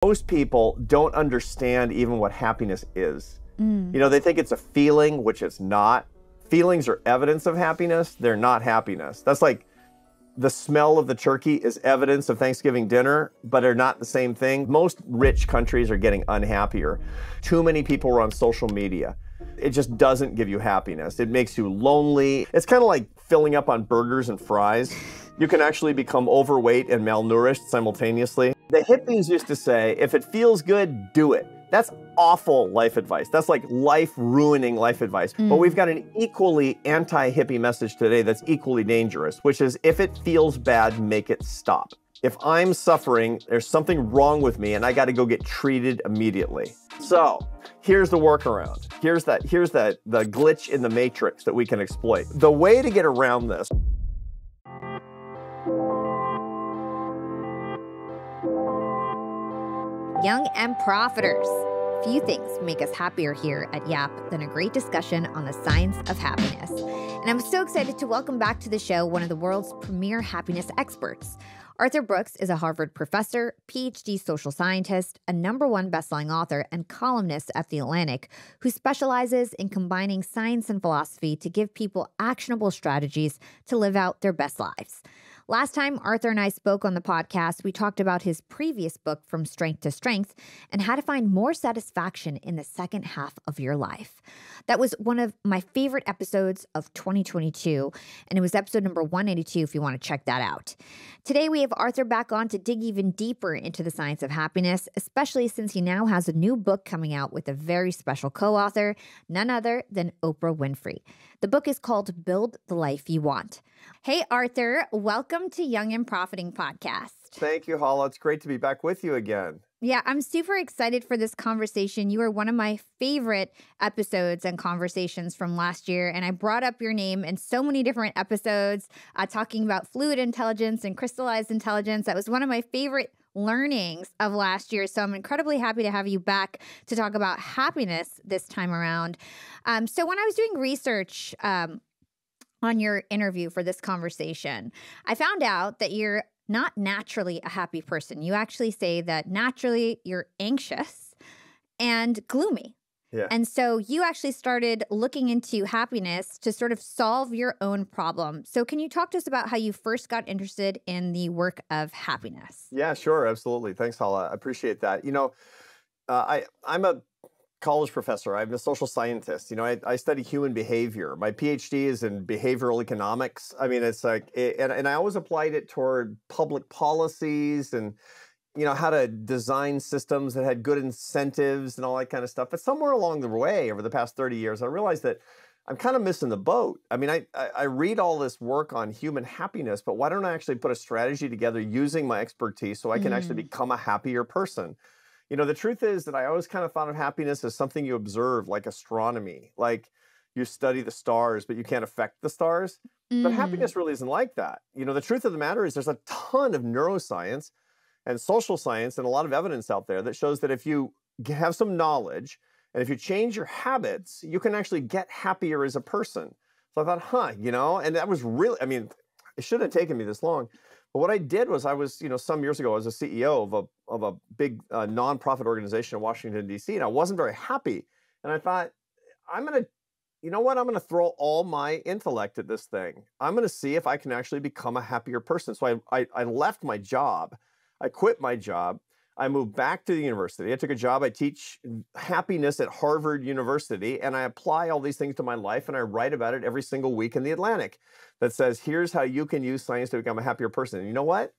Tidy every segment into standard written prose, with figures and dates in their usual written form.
Most people don't understand even what happiness is. They think it's a feeling, which it's not. Feelings are evidence of happiness. They're not happiness. That's like the smell of the turkey is evidence of Thanksgiving dinner, but they're not the same thing. Most rich countries are getting unhappier. Too many people are on social media. It just doesn't give you happiness. It makes you lonely. It's kind of like filling up on burgers and fries. You can actually become overweight and malnourished simultaneously. The hippies used to say, if it feels good, do it. That's awful life advice. That's like life-ruining life advice. But we've got an equally anti-hippie message today that's equally dangerous, which is if it feels bad, make it stop. If I'm suffering, there's something wrong with me and I got to go get treated immediately. So here's the workaround. Here's the glitch in the matrix that we can exploit. The way to get around this. Young and Profiters. Few things make us happier here at Yap than a great discussion on the science of happiness. And I'm so excited to welcome back to the show one of the world's premier happiness experts. Arthur Brooks is a Harvard professor, PhD social scientist, a #1 bestselling author, and columnist at The Atlantic, who specializes in combining science and philosophy to give people actionable strategies to live out their best lives. Last time Arthur and I spoke on the podcast, we talked about his previous book, From Strength to Strength, and how to find more satisfaction in the second half of your life. That was one of my favorite episodes of 2022, and it was episode number 182 if you want to check that out. Today, we have Arthur back on to dig even deeper into the science of happiness, especially since he now has a new book coming out with a very special co-author, none other than Oprah Winfrey. The book is called Build the Life You Want. Hey, Arthur, welcome to Young and Profiting Podcast. Thank you, Hala. It's great to be back with you again. Yeah, I'm super excited for this conversation. You are one of my favorite episodes and conversations from last year, and I brought up your name in so many different episodes talking about fluid intelligence and crystallized intelligence. That was one of my favorite learnings of last year, so I'm incredibly happy to have you back to talk about happiness this time around. So when I was doing research on your interview for this conversation, I found out that you're not naturally a happy person. You actually say that naturally you're anxious and gloomy. Yeah. And so you actually started looking into happiness to sort of solve your own problem. So can you talk to us about how you first got interested in the work of happiness? Yeah, sure. Absolutely. Thanks, Hala. I appreciate that. I'm a college professor. I'm a social scientist. I study human behavior. My PhD is in behavioral economics. I mean, it's like, and I always applied it toward public policies and, how to design systems that had good incentives and all that kind of stuff. But somewhere along the way, over the past 30 years, I realized that I'm kind of missing the boat. I mean, I read all this work on human happiness, but why don't I actually put a strategy together using my expertise so I can actually become a happier person? The truth is that I always kind of thought of happiness as something you observe, like astronomy, like you study the stars, but you can't affect the stars. But happiness really isn't like that. The truth of the matter is there's a ton of neuroscience and social science and a lot of evidence out there that shows that if you have some knowledge and if you change your habits, you can actually get happier as a person. So I thought, and that was really, it shouldn't have taken me this long. But what I did was some years ago, I was a CEO of a big nonprofit organization in Washington, D.C., and I wasn't very happy. And I thought, I'm going to throw all my intellect at this thing. I'm going to see if I can actually become a happier person. So I left my job. I quit my job. I moved back to the university. I took a job. I teach happiness at Harvard University, and I apply all these things to my life, and I write about it every single week in The Atlantic that says, here's how you can use science to become a happier person. And you know what?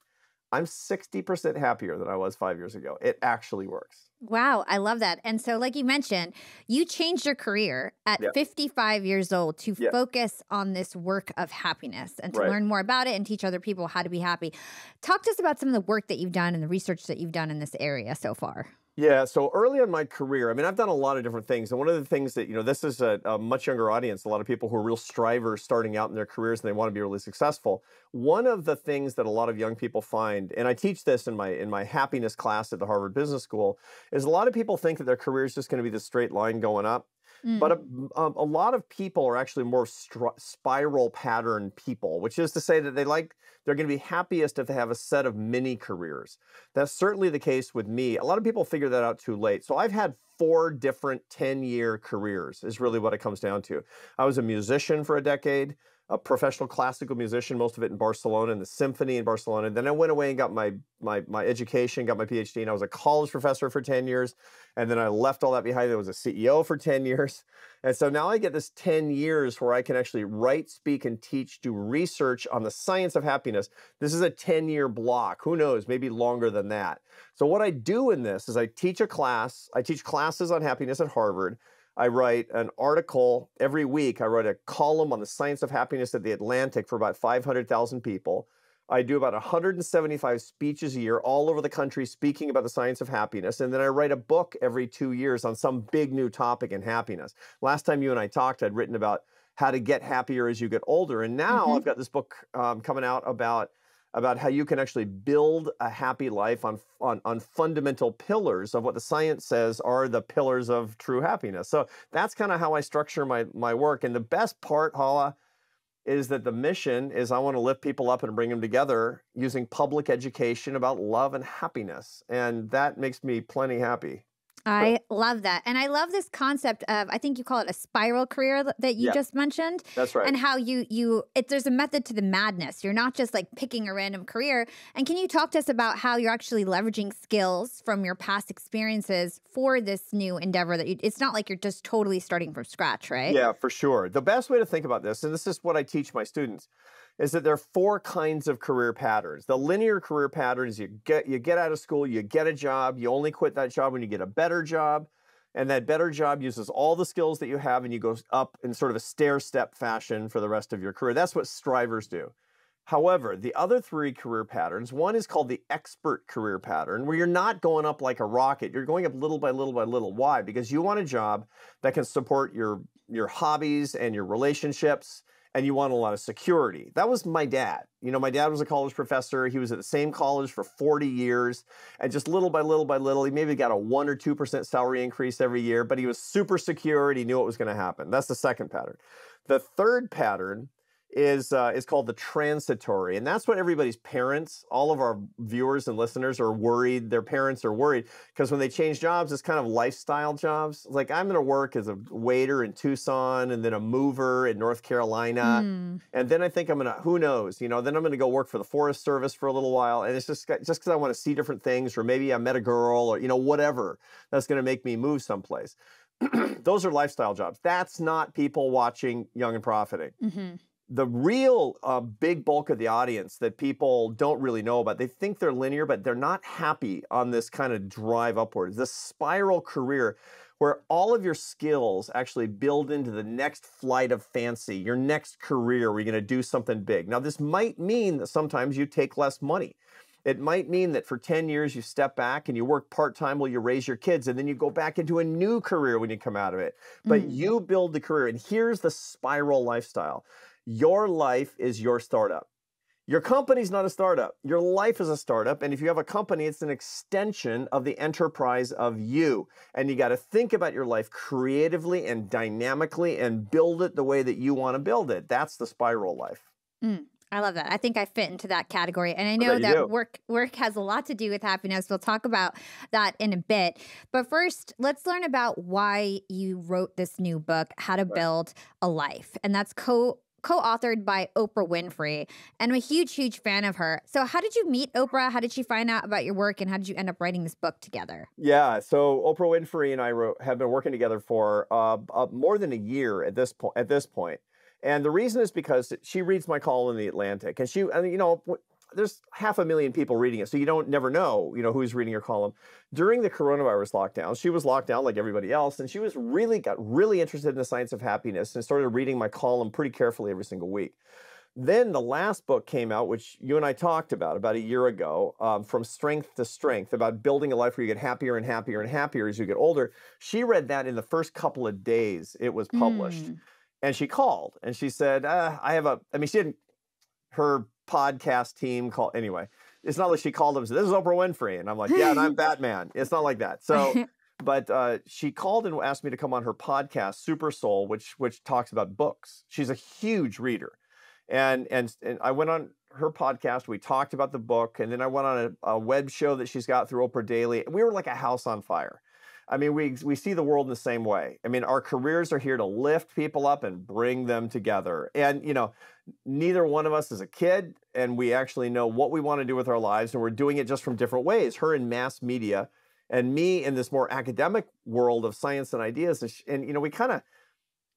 I'm 60% happier than I was 5 years ago. It actually works. Wow, I love that. And so like you mentioned, you changed your career at 55 years old to focus on this work of happiness and to learn more about it and teach other people how to be happy. Talk to us about some of the work that you've done and the research that you've done in this area so far. Yeah, so early in my career, I've done a lot of different things. And one of the things that, this is a much younger audience, a lot of people who are real strivers starting out in their careers and they want to be really successful. One of the things that a lot of young people find, and I teach this in my happiness class at the Harvard Business School, is a lot of people think that their career is just going to be this straight line going up. Mm. A lot of people are actually more spiral pattern people, which is to say that they're going to be happiest if they have a set of mini careers. That's certainly the case with me. A lot of people figure that out too late. So I've had 4 different 10-year careers is really what it comes down to. I was a musician for a decade, a professional classical musician, most of it in Barcelona, in the symphony in Barcelona. Then I went away and got my education, got my PhD, and I was a college professor for 10 years. And then I left all that behind. I was a CEO for 10 years. And so now I get this 10 years where I can actually write, speak, and teach, do research on the science of happiness. This is a 10-year block. Who knows, maybe longer than that. So what I do in this is I teach a class. I teach classes on happiness at Harvard. I write an article every week. I write a column on the science of happiness at The Atlantic for about 500,000 people. I do about 175 speeches a year all over the country speaking about the science of happiness. And then I write a book every 2 years on some big new topic in happiness. Last time you and I talked, I'd written about how to get happier as you get older. And now I've got this book coming out about how you can actually build a happy life on fundamental pillars of what the science says are the pillars of true happiness. So that's kind of how I structure my work. And the best part, Hala, is that the mission is I want to lift people up and bring them together using public education about love and happiness. And that makes me plenty happy. I love that. And I love this concept of, I think you call it a spiral career that you just mentioned. That's right. And how there's a method to the madness. You're not just like picking a random career. And can you talk to us about how you're actually leveraging skills from your past experiences for this new endeavor it's not like you're just totally starting from scratch, right? Yeah, for sure. The best way to think about this, and this is what I teach my students, is that there are 4 kinds of career patterns. The linear career pattern is you get out of school, you get a job, you only quit that job when you get a better job, and that better job uses all the skills that you have and you go up in sort of a stair-step fashion for the rest of your career. That's what strivers do. However, the other 3 career patterns, one is called the expert career pattern, where you're not going up like a rocket. You're going up little by little by little. Why? Because you want a job that can support your hobbies and your relationships, and you want a lot of security. That was my dad. You know, my dad was a college professor. He was at the same college for 40 years. And just little by little by little, he maybe got a 1 or 2% salary increase every year, but he was super secure and he knew what was going to happen. That's the second pattern. The third pattern is called the transitory. And that's what everybody's parents, all of our viewers and listeners are worried. Their parents are worried because when they change jobs, it's kind of lifestyle jobs. Like I'm going to work as a waiter in Tucson and then a mover in North Carolina. And then I think I'm going to, who knows, then I'm going to go work for the Forest Service for a little while. And it's just because I want to see different things, or maybe I met a girl or, whatever that's going to make me move someplace. Those are lifestyle jobs. That's not people watching Young and Profiting. The real big bulk of the audience that people don't really know about, they think they're linear, but they're not happy on this kind of drive upwards, this spiral career where all of your skills actually build into the next flight of fancy, your next career where you're going to do something big. Now, this might mean that sometimes you take less money. It might mean that for 10 years you step back and you work part-time while you raise your kids, and then you go back into a new career when you come out of it. But you build the career, and here's the spiral lifestyle. Your life is your startup. Your company's not a startup. Your life is a startup. And if you have a company, it's an extension of the enterprise of you. And you got to think about your life creatively and dynamically and build it the way that you want to build it. That's the spiral life. I love that. I think I fit into that category. And I know that work has a lot to do with happiness. We'll talk about that in a bit. But first, let's learn about why you wrote this new book, How to Build a Life. And that's co-authored by Oprah Winfrey. And I'm a huge, huge fan of her. So how did you meet Oprah? How did she find out about your work? And how did you end up writing this book together? Yeah, so Oprah Winfrey and I have been working together for more than a year at this point. And the reason is because she reads my column in The Atlantic. And there's 500,000 people reading it, so you don't never know, who's reading your column. During the coronavirus lockdown, she was locked down like everybody else, and she got really interested in the science of happiness and started reading my column pretty carefully every single week. Then the last book came out, which you and I talked about a year ago, From Strength to Strength, about building a life where you get happier and happier and happier as you get older. She read that in the first couple of days it was published. And she called and she said, her podcast team called, anyway, it's not like she called them and said, this is Oprah Winfrey. And I'm like, yeah, and I'm Batman. It's not like that. So, But she called and asked me to come on her podcast, Super Soul, which talks about books. She's a huge reader. And I went on her podcast. We talked about the book. And then I went on a web show that she's got through Oprah Daily. We were like a house on fire. I mean, we see the world in the same way. I mean, our careers are here to lift people up and bring them together. And, neither one of us is a kid, and we actually know what we want to do with our lives, and we're doing it just from different ways. Her in mass media, and me in this more academic world of science and ideas. And we kind of,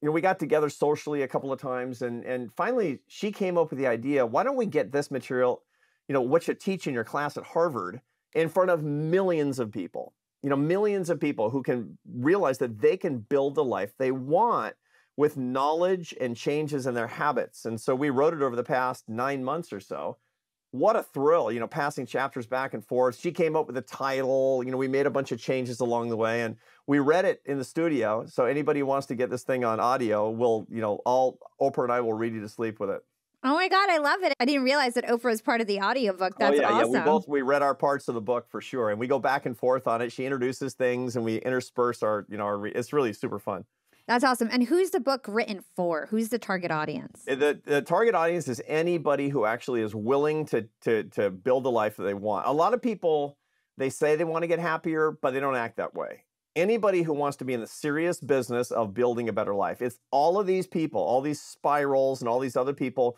we got together socially a couple of times, and finally she came up with the idea, why don't we get this material, what you teach in your class at Harvard, in front of millions of people. Millions of people who can realize that they can build the life they want with knowledge and changes in their habits. And so we wrote it over the past 9 months or so. What a thrill, passing chapters back and forth. She came up with the title. We made a bunch of changes along the way, and we read it in the studio. So anybody who wants to get this thing on audio, Oprah and I will read you to sleep with it. Oh my God, I love it. I didn't realize that Oprah is part of the audiobook. That's awesome. Yeah, we read our parts of the book for sure, and we go back and forth on it. She introduces things, and we intersperse it's really super fun. That's awesome. And who's the book written for? Who's the target audience? The target audience is anybody who actually is willing to build the life that they want. A lot of people, they say they want to get happier, but they don't act that way. Anybody who wants to be in the serious business of building a better life. It's all of these people, all these spirals and all these other people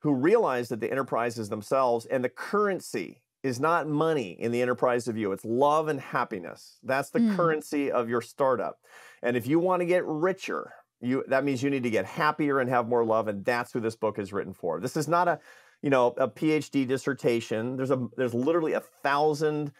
who realize that the enterprise is themselves, and the currency is not money in the enterprise of you. It's love and happiness. That's the currency of your startup. And if you want to get richer, that means you need to get happier and have more love, and that's who this book is written for. This is not a PhD dissertation. There's literally 1,000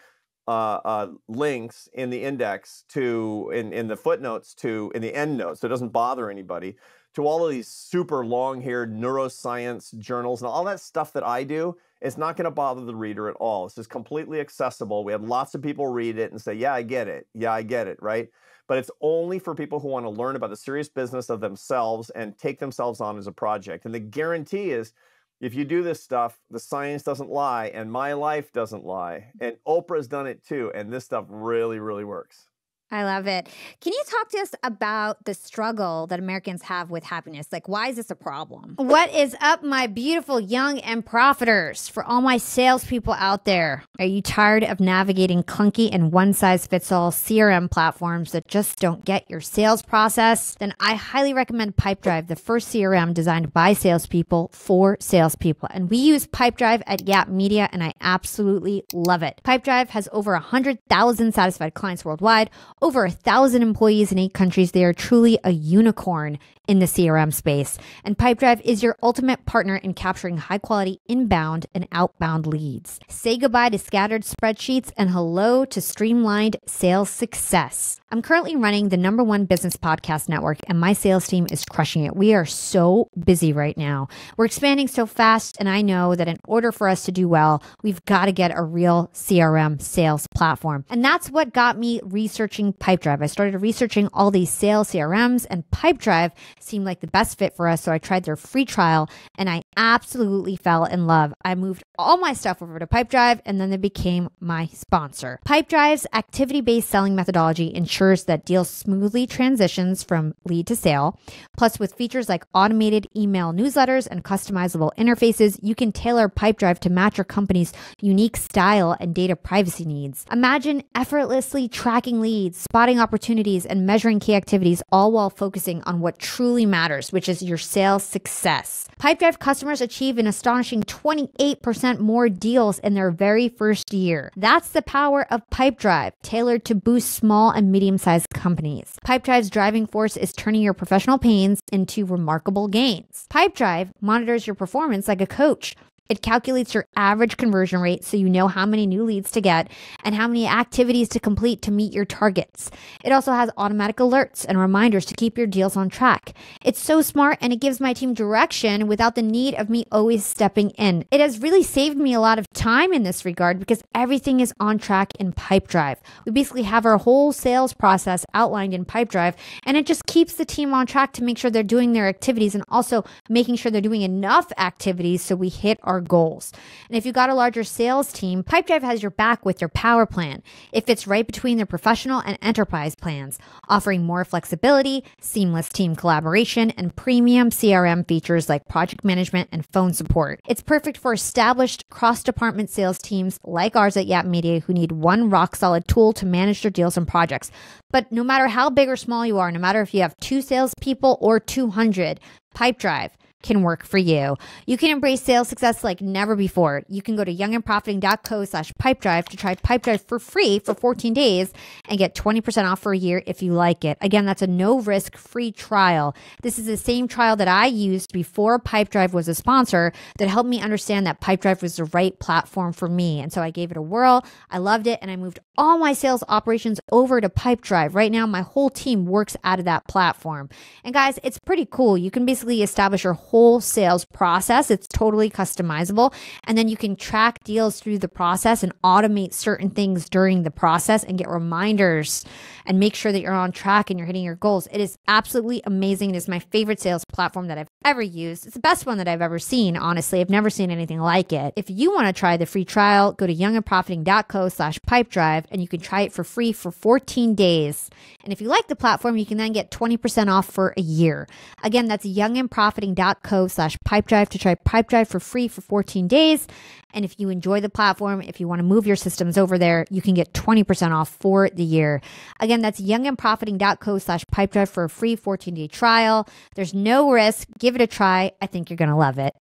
links in the index in the footnotes in the end notes, so it doesn't bother anybody, to all of these super long-haired neuroscience journals and all that stuff that I do. It's not going to bother the reader at all. It's just completely accessible. We have lots of people read it and say, yeah, I get it. Yeah, I get it, right? But it's only for people who want to learn about the serious business of themselves and take themselves on as a project. And the guarantee is, if you do this stuff, the science doesn't lie, and my life doesn't lie. And Oprah's done it too, and this stuff really, really works. I love it. Can you talk to us about the struggle that Americans have with happiness? Like, why is this a problem? What is up, my beautiful young and profiters? For all my salespeople out there, are you tired of navigating clunky and one-size-fits-all CRM platforms that just don't get your sales process? Then I highly recommend Pipedrive, the first CRM designed by salespeople for salespeople. And we use Pipedrive at Yap Media, and I absolutely love it. Pipedrive has over 100,000 satisfied clients worldwide, over 1,000 employees in 8 countries. They are truly a unicorn in the CRM space. And Pipedrive is your ultimate partner in capturing high-quality inbound and outbound leads. Say goodbye to scattered spreadsheets and hello to streamlined sales success. I'm currently running the #1 business podcast network, and my sales team is crushing it. We are so busy right now. We're expanding so fast, and I know that in order for us to do well, we've got to get a real CRM sales platform. And that's what got me researching Pipedrive. I started researching all these sales CRMs, and Pipedrive seemed like the best fit for us, so I tried their free trial, and I absolutely fell in love. I moved all my stuff over to Pipedrive, and then they became my sponsor. Pipedrive's activity-based selling methodology ensures that deals smoothly transitions from lead to sale. Plus, with features like automated email newsletters and customizable interfaces, you can tailor Pipedrive to match your company's unique style and data privacy needs. Imagine effortlessly tracking leads, spotting opportunities, and measuring key activities, all while focusing on what truly matters, which is your sales success. Pipedrive customers achieve an astonishing 28% more deals in their very first year. That's the power of Pipedrive, tailored to boost small and medium-sized companies. Pipedrive's driving force is turning your professional pains into remarkable gains. Pipedrive monitors your performance like a coach. It calculates your average conversion rate so you know how many new leads to get and how many activities to complete to meet your targets. It also has automatic alerts and reminders to keep your deals on track. It's so smart, and it gives my team direction without the need of me always stepping in. It has really saved me a lot of time in this regard because everything is on track in Pipedrive. We basically have our whole sales process outlined in Pipedrive, and it just keeps the team on track to make sure they're doing their activities and also making sure they're doing enough activities so we hit our our goals. And if you've got a larger sales team, Pipedrive has your back with their power plan. It fits right between their professional and enterprise plans, offering more flexibility, seamless team collaboration, and premium CRM features like project management and phone support. It's perfect for established cross-department sales teams like ours at Yap Media who need one rock-solid tool to manage their deals and projects. But no matter how big or small you are, no matter if you have 2 salespeople or 200, Pipedrive can work for you. You can embrace sales success like never before. You can go to youngandprofiting.co/pipedrive to try Pipedrive for free for 14 days and get 20% off for a year if you like it. Again, that's a no-risk free trial. This is the same trial that I used before Pipedrive was a sponsor that helped me understand that Pipedrive was the right platform for me. And so I gave it a whirl. I loved it. And I moved all my sales operations over to Pipedrive. Right now, my whole team works out of that platform. And guys, it's pretty cool. You can basically establish your whole sales process. It's totally customizable. And then you can track deals through the process and automate certain things during the process and get reminders and make sure that you're on track and you're hitting your goals. It is absolutely amazing. It is my favorite sales platform that I've ever used. It's the best one that I've ever seen, honestly. I've never seen anything like it. If you want to try the free trial, go to youngandprofiting.co/pipedrive and you can try it for free for 14 days. And if you like the platform, you can then get 20% off for a year. Again, that's youngandprofiting.co/pipedrive to try Pipedrive for free for 14 days. And if you enjoy the platform, if you want to move your systems over there, you can get 20% off for the year. Again, that's youngandprofiting.co/pipedrive for a free 14-day trial. There's no risk. Give it a try. I think you're going to love it.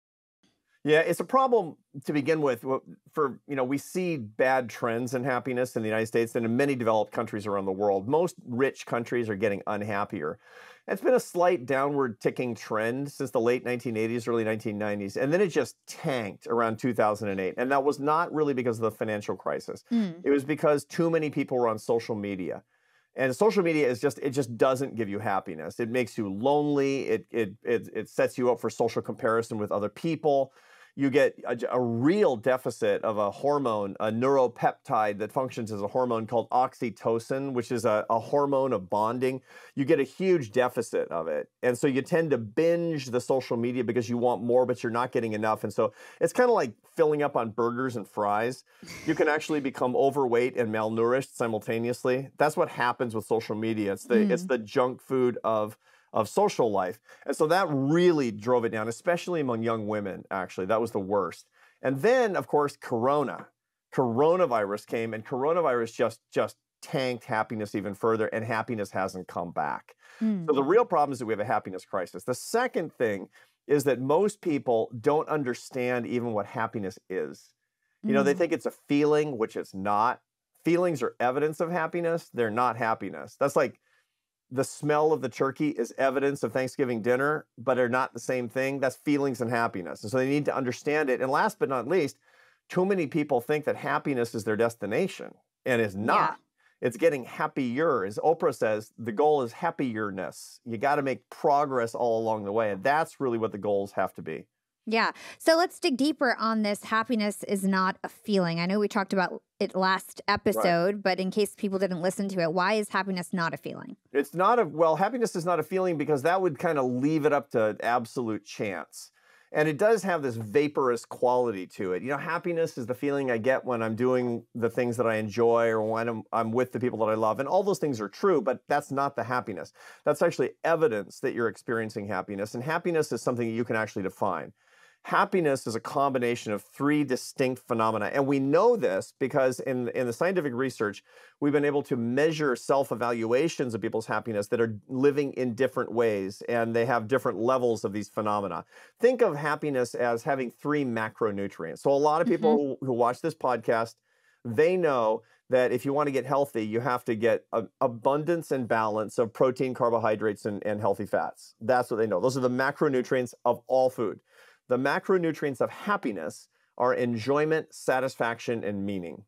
Yeah, it's a problem to begin with. We see bad trends in happiness in the United States and in many developed countries around the world. Most rich countries are getting unhappier. It's been a slight downward ticking trend since the late 1980s, early 1990s, and then it just tanked around 2008. And that was not really because of the financial crisis. It was because too many people were on social media. And social media it just doesn't give you happiness. It makes you lonely. It sets you up for social comparison with other people. You get a real deficit of a hormone, a neuropeptide that functions as a hormone called oxytocin, which is a hormone of bonding. You get a huge deficit of it. And so you tend to binge the social media because you want more, but you're not getting enough. And so it's kind of like filling up on burgers and fries. You can actually become overweight and malnourished simultaneously. That's what happens with social media. It's the junk food of social life. And so that really drove it down, especially among young women, actually. That was the worst. And then, of course, coronavirus came, and coronavirus just tanked happiness even further, and happiness hasn't come back. So the real problem is that we have a happiness crisis. The second thing is that most people don't understand even what happiness is. They think it's a feeling, which it's not. Feelings are evidence of happiness. They're not happiness. That's like the smell of the turkey is evidence of Thanksgiving dinner, but are not the same thing. That's feelings and happiness. And so they need to understand it. And last but not least, too many people think that happiness is their destination, and it's not. Yeah. It's getting happier. As Oprah says, the goal is happierness. You got to make progress all along the way. And that's really what the goals have to be. Yeah. So let's dig deeper on this. Happiness is not a feeling. I know we talked about it last episode, right. But in case people didn't listen to it, why is happiness not a feeling? Happiness is not a feeling because that would kind of leave it up to absolute chance. And it does have this vaporous quality to it. Happiness is the feeling I get when I'm doing the things that I enjoy or when I'm with the people that I love. And all those things are true, but that's not the happiness. That's actually evidence that you're experiencing happiness. And happiness is something that you can actually define. Happiness is a combination of 3 distinct phenomena. And we know this because in the scientific research, we've been able to measure self-evaluations of people's happiness that are living in different ways, and they have different levels of these phenomena. Think of happiness as having 3 macronutrients. So a lot of people who watch this podcast, they know that if you want to get healthy, you have to get abundance and balance of protein, carbohydrates, and healthy fats. That's what they know. Those are the macronutrients of all food. The macronutrients of happiness are enjoyment, satisfaction, and meaning.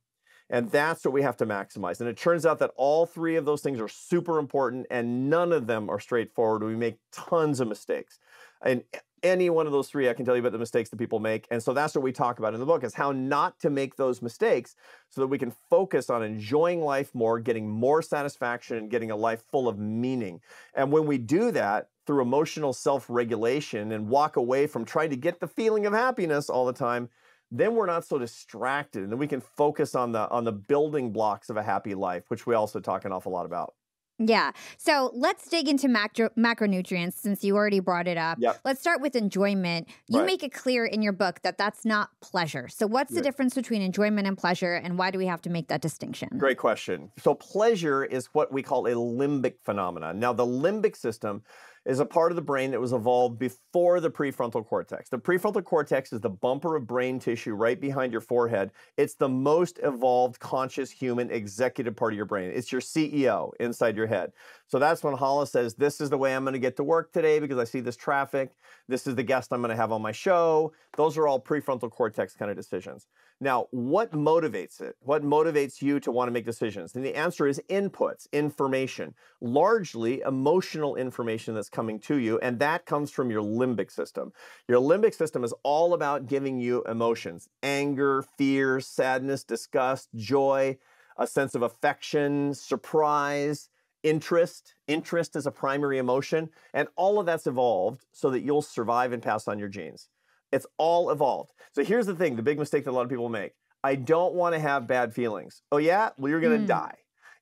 And that's what we have to maximize. And it turns out that all 3 of those things are super important, and none of them are straightforward. We make tons of mistakes. And any one of those three, I can tell you about the mistakes that people make. And so that's what we talk about in the book, is how not to make those mistakes so that we can focus on enjoying life more, getting more satisfaction, and getting a life full of meaning. And when we do that through emotional self-regulation and walk away from trying to get the feeling of happiness all the time, then we're not so distracted, and then we can focus on the building blocks of a happy life, which we also talk an awful lot about. Yeah. So let's dig into macronutrients since you already brought it up. Yep. Let's start with enjoyment. You Right. make it clear in your book that that's not pleasure. So what's the difference between enjoyment and pleasure, and why do we have to make that distinction? Great question. So pleasure is what we call a limbic phenomenon. Now, the limbic system is a part of the brain that was evolved before the prefrontal cortex. The prefrontal cortex is the bumper of brain tissue right behind your forehead. It's the most evolved, conscious, human, executive part of your brain. It's your CEO inside your head. So that's when Hala says, this is the way I'm going to get to work today because I see this traffic. This is the guest I'm going to have on my show. Those are all prefrontal cortex kind of decisions. Now, what motivates it? What motivates you to want to make decisions? And the answer is inputs, information, largely emotional information that's coming to you, and that comes from your limbic system. Your limbic system is all about giving you emotions: anger, fear, sadness, disgust, joy, a sense of affection, surprise, interest. Interest is a primary emotion, and all of that's evolved so that you'll survive and pass on your genes. It's all evolved. So here's the thing, the big mistake that a lot of people make. I don't want to have bad feelings. Oh yeah? Well, you're going to die.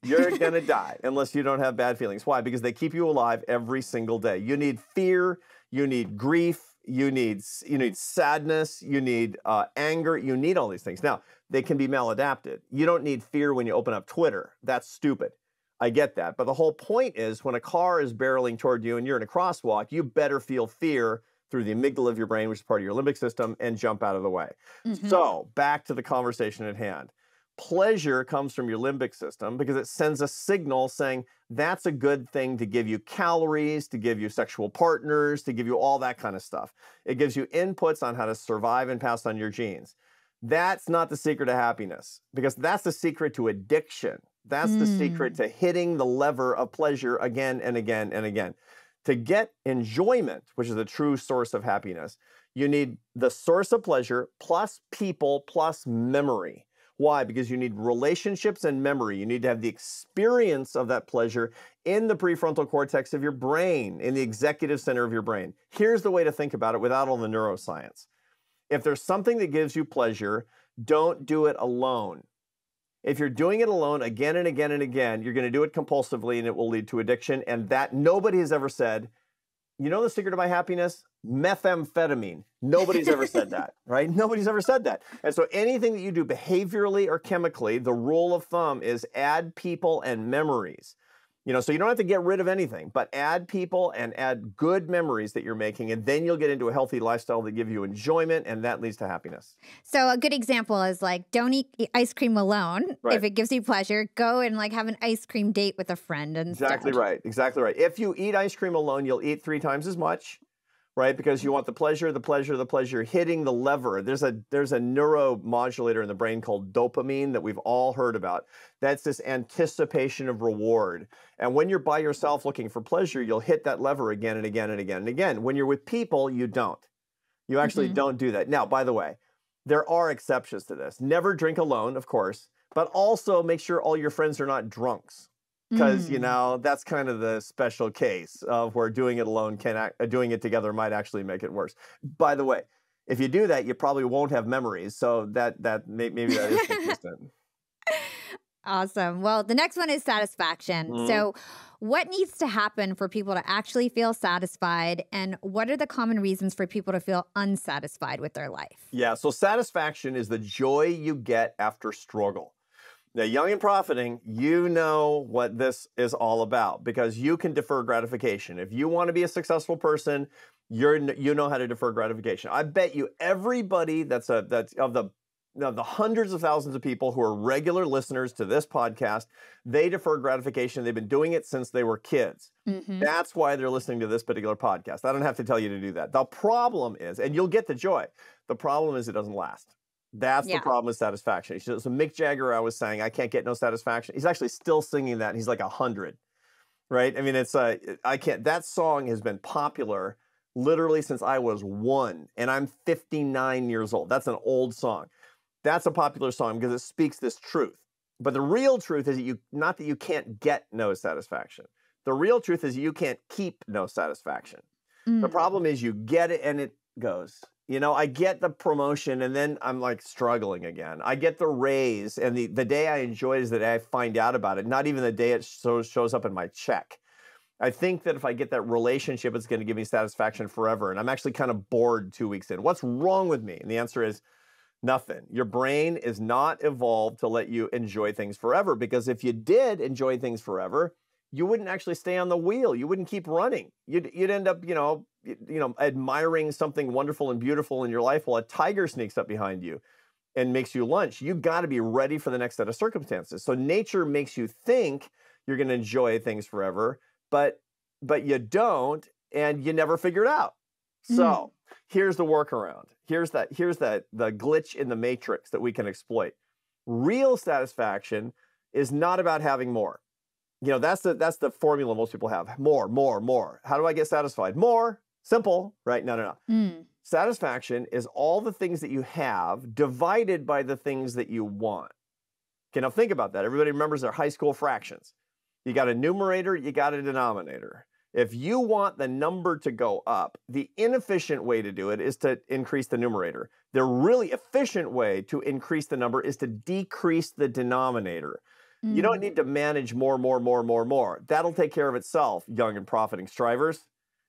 You're going to die unless you don't have bad feelings. Why? Because they keep you alive every single day. You need fear, you need grief, you need sadness, you need anger, you need all these things. Now, they can be maladapted. You don't need fear when you open up Twitter. That's stupid. I get that. But the whole point is when a car is barreling toward you and you're in a crosswalk, you better feel fear through the amygdala of your brain, which is part of your limbic system, and jump out of the way. So back to the conversation at hand. Pleasure comes from your limbic system because it sends a signal saying that's a good thing to give you calories, to give you sexual partners, to give you all that kind of stuff. It gives you inputs on how to survive and pass on your genes. That's not the secret to happiness, because that's the secret to addiction. That's the secret to hitting the lever of pleasure again and again and again. To get enjoyment, which is a true source of happiness, you need the source of pleasure plus people plus memory. Why? Because you need relationships and memory. You need to have the experience of that pleasure in the prefrontal cortex of your brain, in the executive center of your brain. Here's the way to think about it without all the neuroscience. If there's something that gives you pleasure, don't do it alone. If you're doing it alone again and again and again, you're going to do it compulsively and it will lead to addiction. And that nobody has ever said, you know the secret of my happiness? Methamphetamine. Nobody's ever said that, right? Nobody's ever said that. And so anything that you do behaviorally or chemically, the rule of thumb is add people and memories. So you don't have to get rid of anything, but add people and add good memories that you're making, and then you'll get into a healthy lifestyle that give you enjoyment, and that leads to happiness. So a good example is don't eat ice cream alone. Right. If it gives you pleasure, go and have an ice cream date with a friend instead. Exactly right. Exactly right. If you eat ice cream alone, you'll eat 3 times as much, right? Because you want the pleasure, the pleasure, the pleasure, hitting the lever. There's a neuromodulator in the brain called dopamine that we've all heard about. That's this anticipation of reward. And when you're by yourself looking for pleasure, you'll hit that lever again and again and again and again. When you're with people, you don't. You actually don't do that. Now, by the way, there are exceptions to this. Never drink alone, of course, but also make sure all your friends are not drunks. Because, that's kind of the special case of where doing it alone doing it together might actually make it worse. By the way, if you do that, you probably won't have memories. So maybe that is consistent. Awesome. Well, the next one is satisfaction. So what needs to happen for people to actually feel satisfied, and what are the common reasons for people to feel unsatisfied with their life? Yeah, so satisfaction is the joy you get after struggle. Now, Young and Profiting, you know what this is all about because you can defer gratification. If you want to be a successful person, you know how to defer gratification. I bet you everybody that's of the hundreds of thousands of people who are regular listeners to this podcast, they defer gratification. They've been doing it since they were kids. That's why they're listening to this particular podcast. I don't have to tell you to do that. The problem is, and you'll get the joy, the problem is it doesn't last. That's the problem with satisfaction. So Mick Jagger, I was saying, I can't get no satisfaction. He's actually still singing that. And he's like 100, right? I mean, that song has been popular literally since I was 1, and I'm 59 years old. That's an old song. That's a popular song because it speaks this truth. But the real truth is not that you can't get no satisfaction. The real truth is you can't keep no satisfaction. The problem is you get it and it goes. I get the promotion and then I'm like struggling again. I get the raise and the day I enjoy it is the day I find out about it, not even the day it shows up in my check. I think that if I get that relationship, it's going to give me satisfaction forever. And I'm actually kind of bored 2 weeks in. What's wrong with me? And the answer is nothing. Your brain is not evolved to let you enjoy things forever, because if you did enjoy things forever, you wouldn't actually stay on the wheel. You wouldn't keep running. You'd end up, admiring something wonderful and beautiful in your life while a tiger sneaks up behind you and makes you lunch. You got to be ready for the next set of circumstances. So nature makes you think you're going to enjoy things forever, but you don't, and you never figure it out. So here's the workaround. Here's the glitch in the matrix that we can exploit. Real satisfaction is not about having more. That's the formula most people have. More. How do I get satisfied? More. Simple, right? No. Satisfaction is all the things that you have divided by the things that you want. Okay, now think about that. Everybody remembers their high school fractions. You got a numerator, you got a denominator. If you want the number to go up, the inefficient way to do it is to increase the numerator. The really efficient way to increase the number is to decrease the denominator. You don't need to manage more. That'll take care of itself, young and profiting strivers.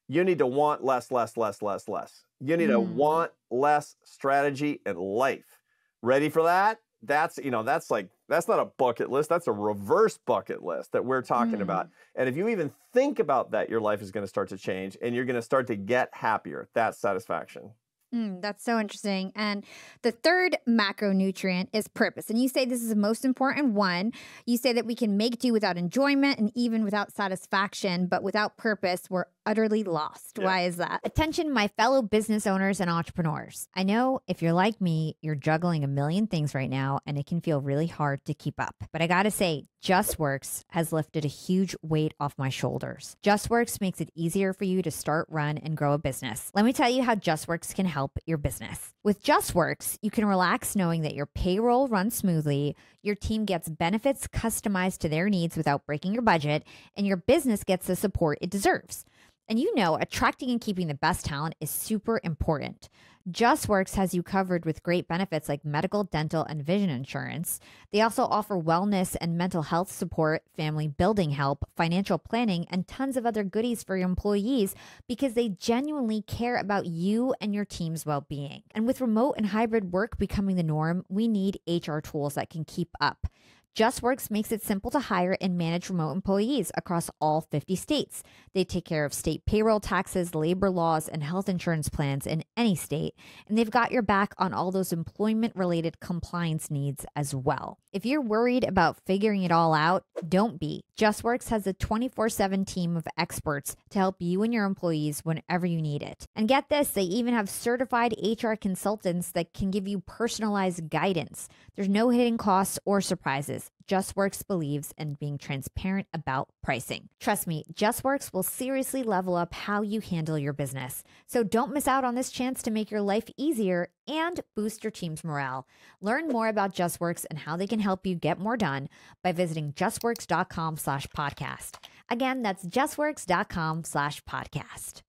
You need to want less. You need to want less strategy in life. Ready for that? That's not a bucket list. That's a reverse bucket list that we're talking about. And if you even think about that, your life is going to start to change and you're going to start to get happier. That's satisfaction. That's so interesting. And the third macronutrient is purpose. And you say this is the most important one. You say that we can make do without enjoyment and even without satisfaction, but without purpose, we're utterly lost. Yeah. Why is that? Attention, my fellow business owners and entrepreneurs. I know if you're like me, you're juggling a million things right now, and it can feel really hard to keep up. But I gotta say, JustWorks has lifted a huge weight off my shoulders. JustWorks makes it easier for you to start, run, and grow a business. Let me tell you how JustWorks can help your business. With JustWorks, you can relax knowing that your payroll runs smoothly, your team gets benefits customized to their needs without breaking your budget, and your business gets the support it deserves. And attracting and keeping the best talent is super important. JustWorks has you covered with great benefits like medical, dental, and vision insurance. They also offer wellness and mental health support, family building help, financial planning, and tons of other goodies for your employees because they genuinely care about you and your team's well-being. And with remote and hybrid work becoming the norm, we need HR tools that can keep up. JustWorks makes it simple to hire and manage remote employees across all 50 states. They take care of state payroll taxes, labor laws, and health insurance plans in any state, and they've got your back on all those employment-related compliance needs as well. If you're worried about figuring it all out, don't be. JustWorks has a 24/7 team of experts to help you and your employees whenever you need it. And get this, they even have certified HR consultants that can give you personalized guidance. There's no hidden costs or surprises. JustWorks believes in being transparent about pricing. Trust me, JustWorks will seriously level up how you handle your business. So don't miss out on this chance to make your life easier and boost your team's morale. Learn more about JustWorks and how they can help you get more done by visiting justworks.com/podcast. Again, that's justworks.com/podcast.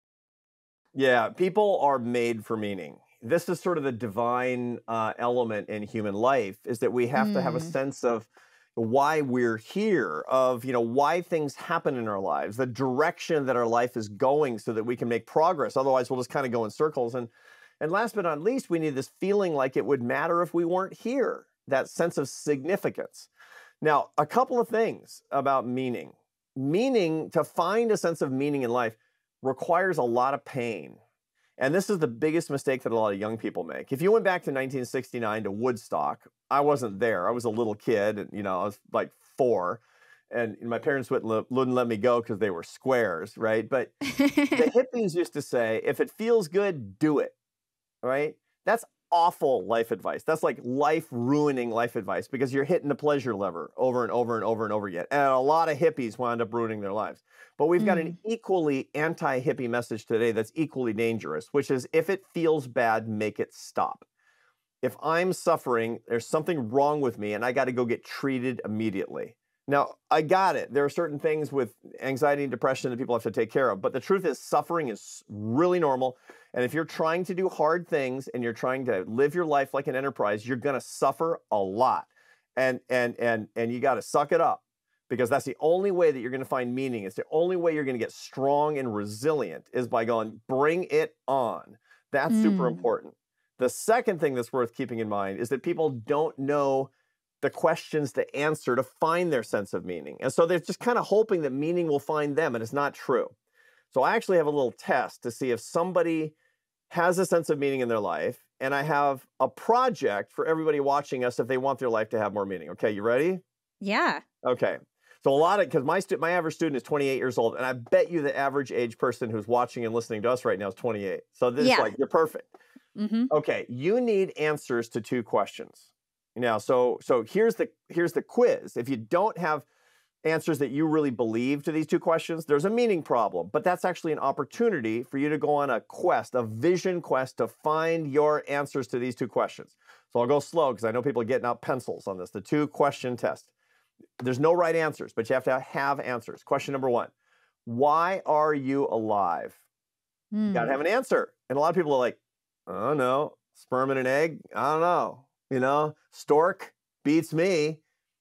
Yeah, people are made for meaning. This is sort of the divine element in human life, is that we have to have a sense of why we're here, of why things happen in our lives, the direction that our life is going so that we can make progress. Otherwise, we'll just kind of go in circles. And last but not least, we need this feeling like it would matter if we weren't here, that sense of significance. Now, a couple of things about meaning. Meaning, to find a sense of meaning in life, requires a lot of pain. And this is the biggest mistake that a lot of young people make. If you went back to 1969 to Woodstock, I wasn't there. I was a little kid, and I was like 4, and my parents wouldn't let me go because they were squares, right? But the hippies used to say, if it feels good, do it, right? That's awful life advice. That's like life-ruining life advice because you're hitting the pleasure lever over and over and over and over again. And a lot of hippies wound up ruining their lives. But we've got an equally anti-hippie message today that's equally dangerous, which is if it feels bad, make it stop. If I'm suffering, there's something wrong with me and I got to go get treated immediately. Now, I got it. There are certain things with anxiety and depression that people have to take care of. But the truth is suffering is really normal. And if you're trying to do hard things and you're trying to live your life like an enterprise, you're going to suffer a lot. And you got to suck it up because that's the only way that you're going to find meaning. It's the only way you're going to get strong and resilient is by going, bring it on. That's super important. The second thing that's worth keeping in mind is that people don't know the questions to answer to find their sense of meaning. And so they're just kind of hoping that meaning will find them, and it's not true. So I actually have a little test to see if somebody has a sense of meaning in their life, and I have a project for everybody watching us if they want their life to have more meaning. Okay, you ready? Yeah. Okay. So because my average student is 28 years old, and I bet you the average age person who's watching and listening to us right now is 28. So this is like, you're perfect. Okay, you need answers to 2 questions. Now, so here's the quiz. If you don't have answers that you really believe to these 2 questions, there's a meaning problem. But that's actually an opportunity for you to go on a quest, a vision quest to find your answers to these 2 questions. So I'll go slow because I know people are getting out pencils on this. The 2-question test. There's no right answers, but you have to have answers. Question number 1, why are you alive? You got to have an answer. And a lot of people are like, I don't know, sperm and an egg? I don't know. You know, stork beats me.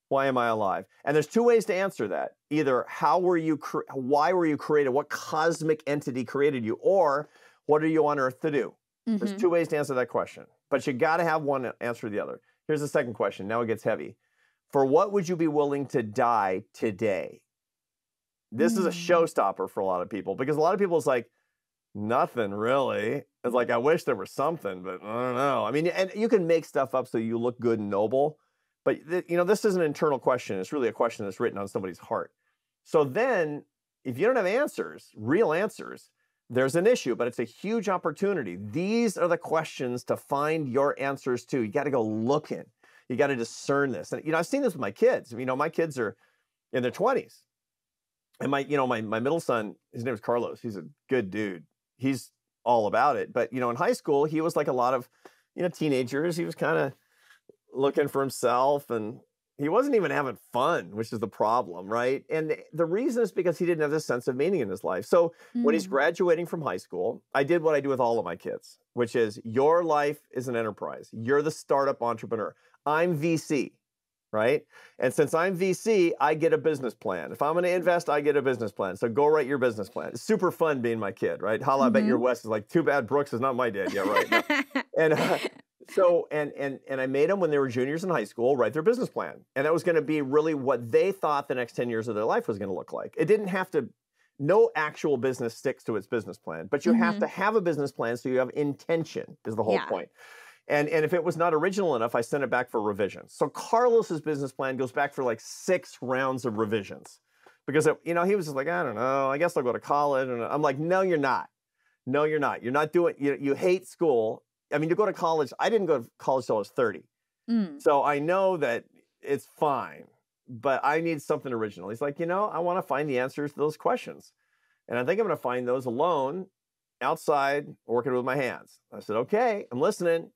Why am I alive? And there's 2 ways to answer that. Either why were you created? What cosmic entity created you? Or what are you on earth to do? There's 2 ways to answer that question. But you got to have one answer or the other. Here's the second question. Now it gets heavy. For what would you be willing to die today? This is a showstopper for a lot of people because a lot of people is like, nothing really. It's like, I wish there was something, but I don't know. I mean, and you can make stuff up so you look good and noble, but this is an internal question. It's really a question that's written on somebody's heart. So then if you don't have answers, real answers, there's an issue, but it's a huge opportunity. These are the questions to find your answers to. You got to go looking. You got to discern this. And, I've seen this with my kids. My kids are in their 20s. And my middle son, his name is Carlos. He's a good dude. He's all about it. But, in high school, he was like a lot of, teenagers. He was kind of looking for himself and he wasn't even having fun, which is the problem, right? And the reason is because he didn't have this sense of meaning in his life. So when he's graduating from high school, I did what I do with all of my kids, which is your life is an enterprise. You're the startup entrepreneur. I'm VC, right? And since I'm VC, I get a business plan. If I'm going to invest, I get a business plan. So go write your business plan. It's super fun being my kid, right? Hala, I bet your West is like, too bad Brooks is not my dad. Yeah, right. No. And so I made them when they were juniors in high school write their business plan. And that was going to be really what they thought the next 10 years of their life was going to look like. It didn't have to, no actual business sticks to its business plan, but you have to have a business plan so you have intention is the whole point. And if it was not original enough, I sent it back for revision. So Carlos's business plan goes back for like 6 rounds of revisions because, he was just like, I don't know, I guess I'll go to college. And I'm like, no, you're not. No, you're not. You're not doing, you hate school. I mean, to go to college, I didn't go to college till I was 30. So I know that it's fine, but I need something original. He's like, I want to find the answers to those questions. And I think I'm going to find those alone, outside, working with my hands. I said, okay, I'm listening.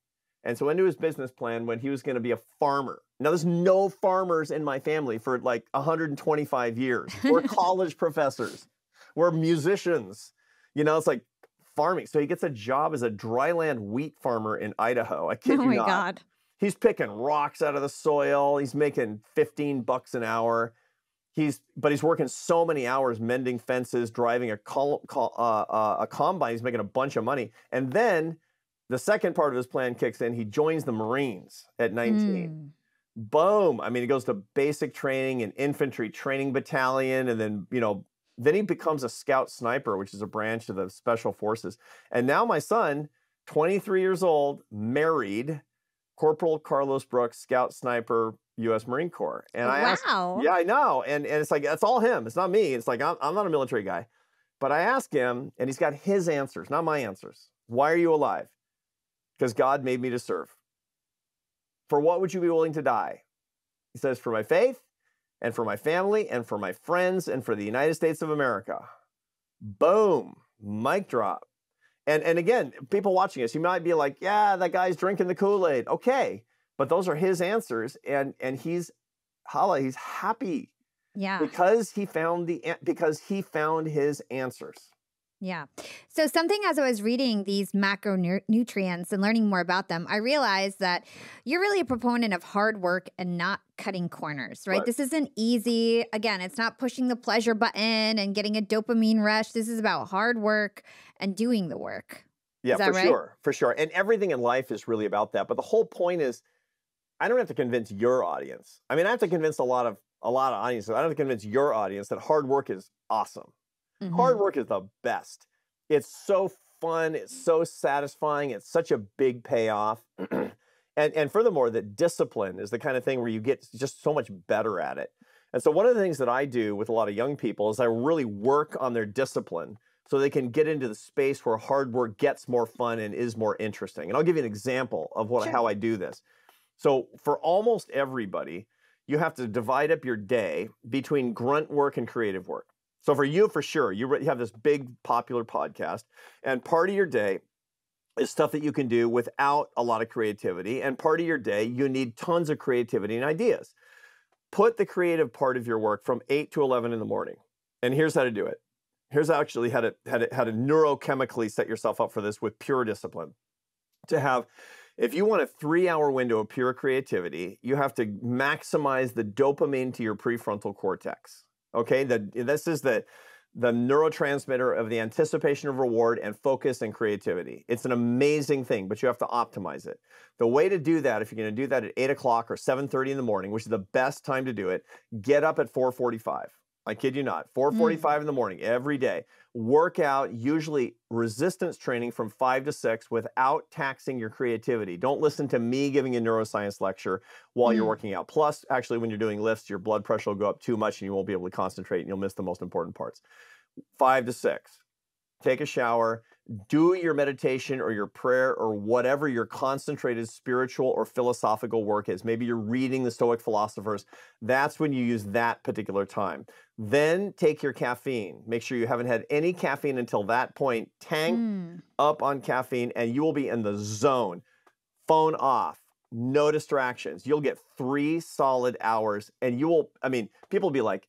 And so into his business plan when he was going to be a farmer. Now, there's no farmers in my family for like 125 years. We're college professors. We're musicians. It's like farming. So he gets a job as a dryland wheat farmer in Idaho. I kid you not. Oh my God. He's picking rocks out of the soil. He's making $15 an hour. But he's working so many hours mending fences, driving a combine. He's making a bunch of money. And then the second part of his plan kicks in. He joins the Marines at 19. Boom. I mean, he goes to basic training and infantry training battalion. And then, then he becomes a scout sniper, which is a branch of the special forces. And now my son, 23 years old, married, Corporal Carlos Brooks, scout sniper, U.S. Marine Corps. And I asked, yeah, I know. And it's like, that's all him. It's not me. It's like, I'm not a military guy. But I asked him, and he's got his answers, not my answers. Why are you alive? because God made me to serve. For what would you be willing to die? He says, for my faith and for my family and for my friends and for the United States of America. Boom, mic drop. And again, people watching us, you might be like, yeah, that guy's drinking the Kool-Aid. Okay, but those are his answers, and he's Hala, he's happy. Yeah. Because he found his answers. Yeah. So something as I was reading these macronutrients and learning more about them, I realized that you're really a proponent of hard work and not cutting corners, right? This isn't easy. Again, it's not pushing the pleasure button and getting a dopamine rush. This is about hard work and doing the work. Yeah, is that right? For sure. And everything in life is really about that. But the whole point is, I don't have to convince your audience. I mean, I have to convince a lot of audiences. I don't have to convince your audience that hard work is awesome. Mm-hmm. Hard work is the best. It's so fun. It's so satisfying. It's such a big payoff. and furthermore, that discipline is the kind of thing where you get just so much better at it. And so one of the things that I do with a lot of young people is I really work on their discipline so they can get into the space where hard work gets more fun and is more interesting. And I'll give you an example of how I do this. So for almost everybody, you have to divide up your day between grunt work and creative work. So for you, for sure, you have this big popular podcast, and part of your day is stuff that you can do without a lot of creativity, and part of your day, you need tons of creativity and ideas. Put the creative part of your work from 8 to 11 in the morning, and here's how to do it. Here's actually how to neurochemically set yourself up for this with pure discipline. If you want a 3-hour window of pure creativity, you have to maximize the dopamine to your prefrontal cortex. Okay, this is the neurotransmitter of the anticipation of reward and focus and creativity. It's an amazing thing, but you have to optimize it. The way to do that, if you're going to do that at 8 o'clock or 7:30 in the morning, which is the best time to do it, get up at 4:45. I kid you not, 4:45 in the morning every day. Work out, usually resistance training from 5 to 6 without taxing your creativity. Don't listen to me giving a neuroscience lecture while you're working out. Plus, actually, when you're doing lifts, your blood pressure will go up too much and you won't be able to concentrate and you'll miss the most important parts. 5 to 6. Take a shower, do your meditation or your prayer or whatever your concentrated spiritual or philosophical work is. Maybe you're reading the Stoic philosophers. That's when you use that particular time. Then take your caffeine. Make sure you haven't had any caffeine until that point. Tank up on caffeine and you will be in the zone. Phone off. No distractions. You'll get 3 solid hours and people will be like,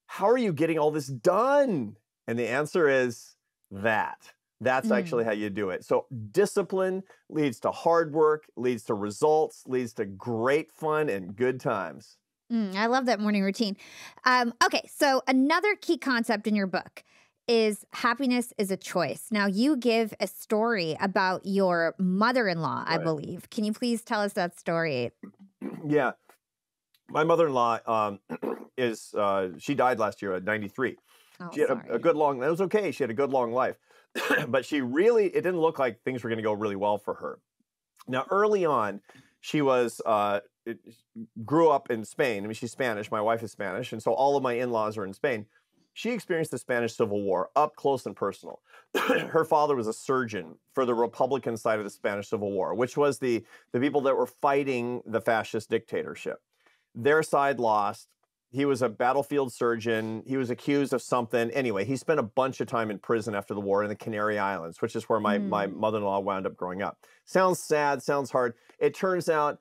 how are you getting all this done? And the answer is that's actually how you do it. So discipline leads to hard work, leads to results, leads to great fun and good times. I love that morning routine. Okay, so another key concept in your book is happiness is a choice. Now, you give a story about your mother-in-law, I believe. Can you please tell us that story? Yeah. My mother-in-law she died last year at 93. She had a good long, it was okay. She had a good long life, but it didn't look like things were going to go really well for her. Now, early on, she grew up in Spain. I mean, she's Spanish. My wife is Spanish. And so all of my in-laws are in Spain. She experienced the Spanish Civil War up close and personal. Her father was a surgeon for the Republican side of the Spanish Civil War, which was the people that were fighting the fascist dictatorship. Their side lost. He was a battlefield surgeon. He was accused of something. Anyway, he spent a bunch of time in prison after the war in the Canary Islands, which is where my mother-in-law wound up growing up. Sounds sad, sounds hard. It turns out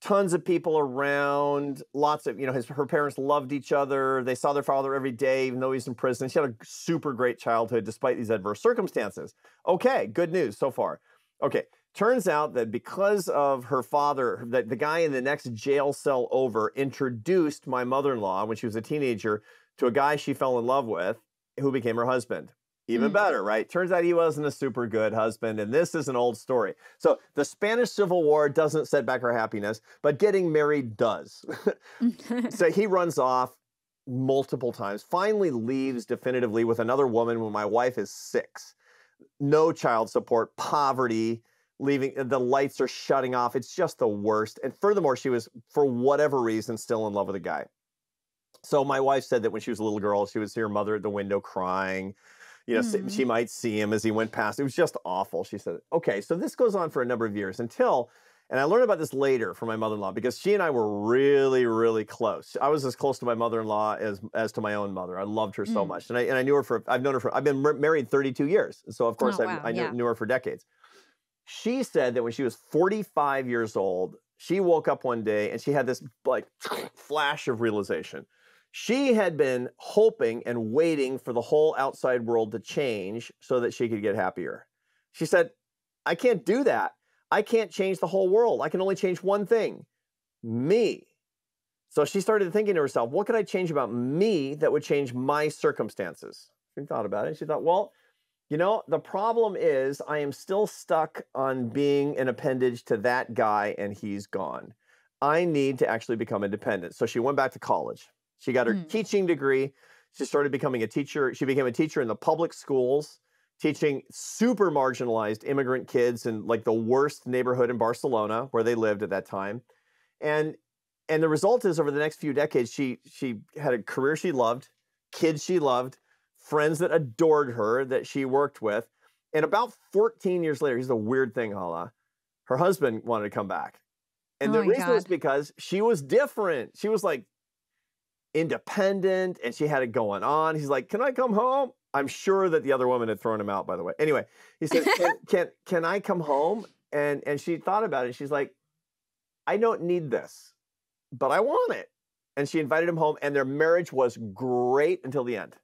tons of people around, lots of, her parents loved each other. They saw their father every day, even though he's in prison. She had a super great childhood despite these adverse circumstances. Okay, good news so far. Okay. Turns out that because of her father, that the guy in the next jail cell over introduced my mother-in-law when she was a teenager to a guy she fell in love with who became her husband. Even better, right? Turns out he wasn't a super good husband, and this is an old story. So the Spanish Civil War doesn't set back her happiness, but getting married does. So he runs off multiple times, finally leaves definitively with another woman when my wife is 6. No child support, poverty, leaving, the lights are shutting off. It's just the worst. And furthermore, she was, for whatever reason, still in love with a guy. So my wife said that when she was a little girl, she would see her mother at the window crying. You know, she might see him as he went past. It was just awful. She said, okay, so this goes on for a number of years until, and I learned about this later from my mother-in-law because she and I were really, really close. I was as close to my mother-in-law as to my own mother. I loved her so much. And I knew her I've been married 32 years. So of course I knew her for decades. She said that when she was 45 years old, she woke up one day and she had this like flash of realization. She had been hoping and waiting for the whole outside world to change so that she could get happier. She said, I can't do that. I can't change the whole world. I can only change one thing, me. So she started thinking to herself, what could I change about me that would change my circumstances? She thought about it. She thought, well, you know, the problem is I am still stuck on being an appendage to that guy and he's gone. I need to actually become independent. So she went back to college. She got her teaching degree. She started becoming a teacher. She became a teacher in the public schools, teaching super marginalized immigrant kids in like the worst neighborhood in Barcelona where they lived at that time. And the result is over the next few decades, she had a career she loved, kids she loved, friends that adored her that she worked with. And about 14 years later, here's the weird thing, Hala, her husband wanted to come back. And the reason was because she was different. She was like independent and she had it going on. He's like, can I come home? I'm sure that the other woman had thrown him out, by the way. Anyway, he said, can I come home? And she thought about it. She's like, I don't need this, but I want it. And she invited him home and their marriage was great until the end.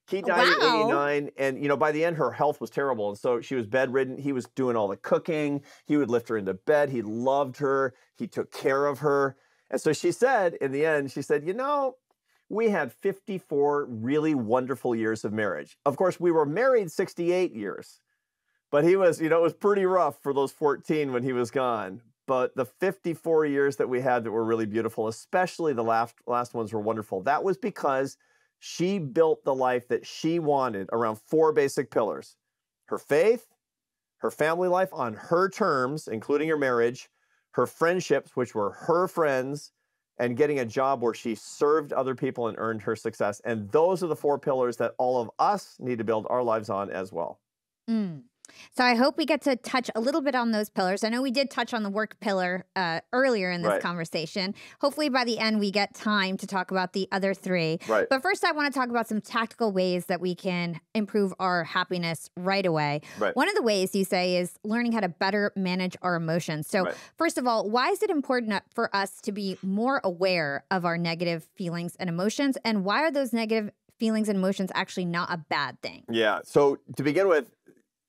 He died at 89, and you know, by the end, her health was terrible, and so she was bedridden. He was doing all the cooking. He would lift her into bed. He loved her. He took care of her. And so she said, in the end, she said, you know, we had 54 really wonderful years of marriage. Of course, we were married 68 years, but he was, you know, it was pretty rough for those 14 when he was gone. But the 54 years that we had that were really beautiful, especially the last ones were wonderful. That was because she built the life that she wanted around 4 basic pillars: her faith, her family life on her terms, including her marriage, her friendships, which were her friends, and getting a job where she served other people and earned her success. And those are the 4 pillars that all of us need to build our lives on as well. So I hope we get to touch a little bit on those pillars. I know we did touch on the work pillar earlier in this conversation. Hopefully by the end we get time to talk about the other 3. Right. But first I want to talk about some tactical ways that we can improve our happiness right away. Right. One of the ways you say is learning how to better manage our emotions. So first of all, why is it important for us to be more aware of our negative feelings and emotions? And why are those negative feelings and emotions actually not a bad thing? Yeah. So to begin with,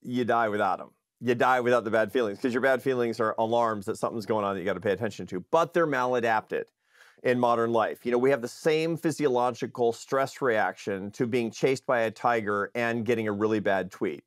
you die without them. You die without the bad feelings because your bad feelings are alarms that something's going on that you got to pay attention to, but they're maladapted in modern life. You know, we have the same physiological stress reaction to being chased by a tiger and getting a really bad tweet.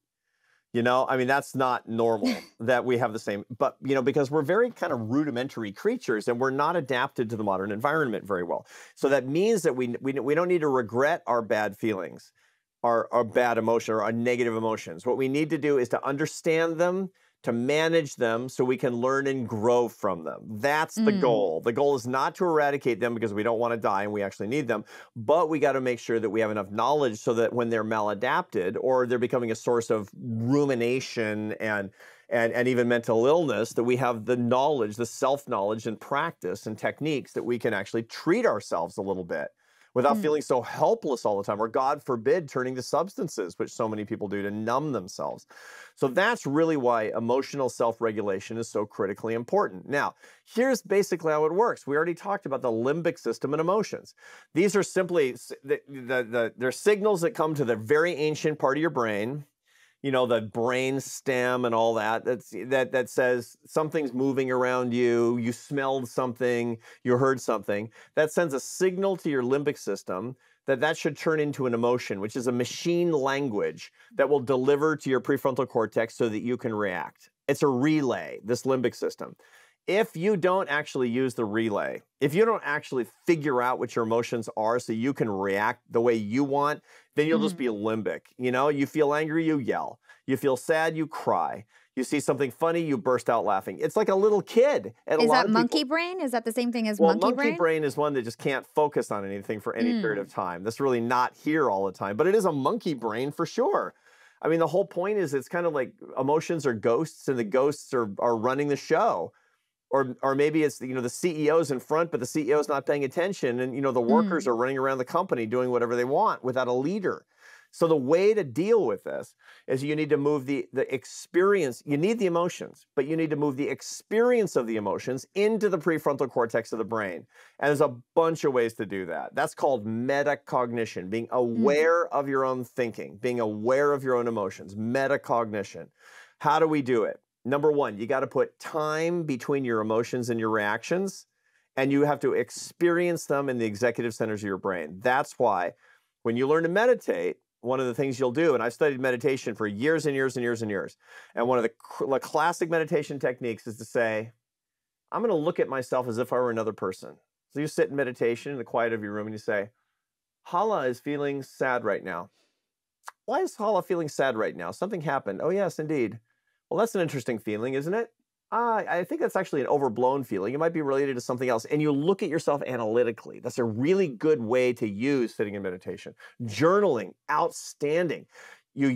You know, I mean, that's not normal that we have the same, but, you know, because we're very kind of rudimentary creatures and we're not adapted to the modern environment very well. So that means that we don't need to regret our bad feelings, our bad emotion or our negative emotions. What we need to do is to understand them, to manage them so we can learn and grow from them. That's the goal. The goal is not to eradicate them because we don't want to die and we actually need them, but we got to make sure that we have enough knowledge so that when they're maladapted or they're becoming a source of rumination and even mental illness, that we have the knowledge, the self-knowledge and practice and techniques that we can actually treat ourselves a little bit without feeling so helpless all the time, or God forbid, turning to substances, which so many people do to numb themselves. So that's really why emotional self-regulation is so critically important. Now, here's basically how it works. We already talked about the limbic system and emotions. These are simply, they're signals that come to the very ancient part of your brain, you know, the brain stem and all that, that says something's moving around you, you smelled something, you heard something. That sends a signal to your limbic system that should turn into an emotion, which is a machine language that will deliver to your prefrontal cortex so that you can react. It's a relay, this limbic system. if you don't actually use the relay, if you don't actually figure out what your emotions are so you can react the way you want, then you'll just be limbic. You know, you feel angry, you yell. You feel sad, you cry. You see something funny, you burst out laughing. It's like a little kid. And Is that monkey brain? Is that the same thing as well, monkey brain is one that just can't focus on anything for any period of time. That's really not here all the time, but it is a monkey brain for sure. I mean, the whole point is it's kind of like emotions are ghosts and the ghosts are running the show. Or maybe it's, you know, the CEO's in front, but the CEO's not paying attention. And, you know, the workers are running around the company doing whatever they want without a leader. So the way to deal with this is you need to move the experience. You need the emotions, but you need to move the experience of the emotions into the prefrontal cortex of the brain. And there's a bunch of ways to do that. That's called metacognition, being aware of your own thinking, being aware of your own emotions, metacognition. How do we do it? Number one, you got to put time between your emotions and your reactions, and you have to experience them in the executive centers of your brain. That's why when you learn to meditate, one of the things you'll do, and I've studied meditation for years and years and years and years, and one of the classic meditation techniques is to say, I'm going to look at myself as if I were another person. So you sit in meditation in the quiet of your room and you say, Hala is feeling sad right now. Why is Hala feeling sad right now? Something happened. Oh, yes, indeed. Well, that's an interesting feeling, isn't it? I think that's actually an overblown feeling. It might be related to something else. And you look at yourself analytically. That's a really good way to use sitting in meditation. Journaling, outstanding. You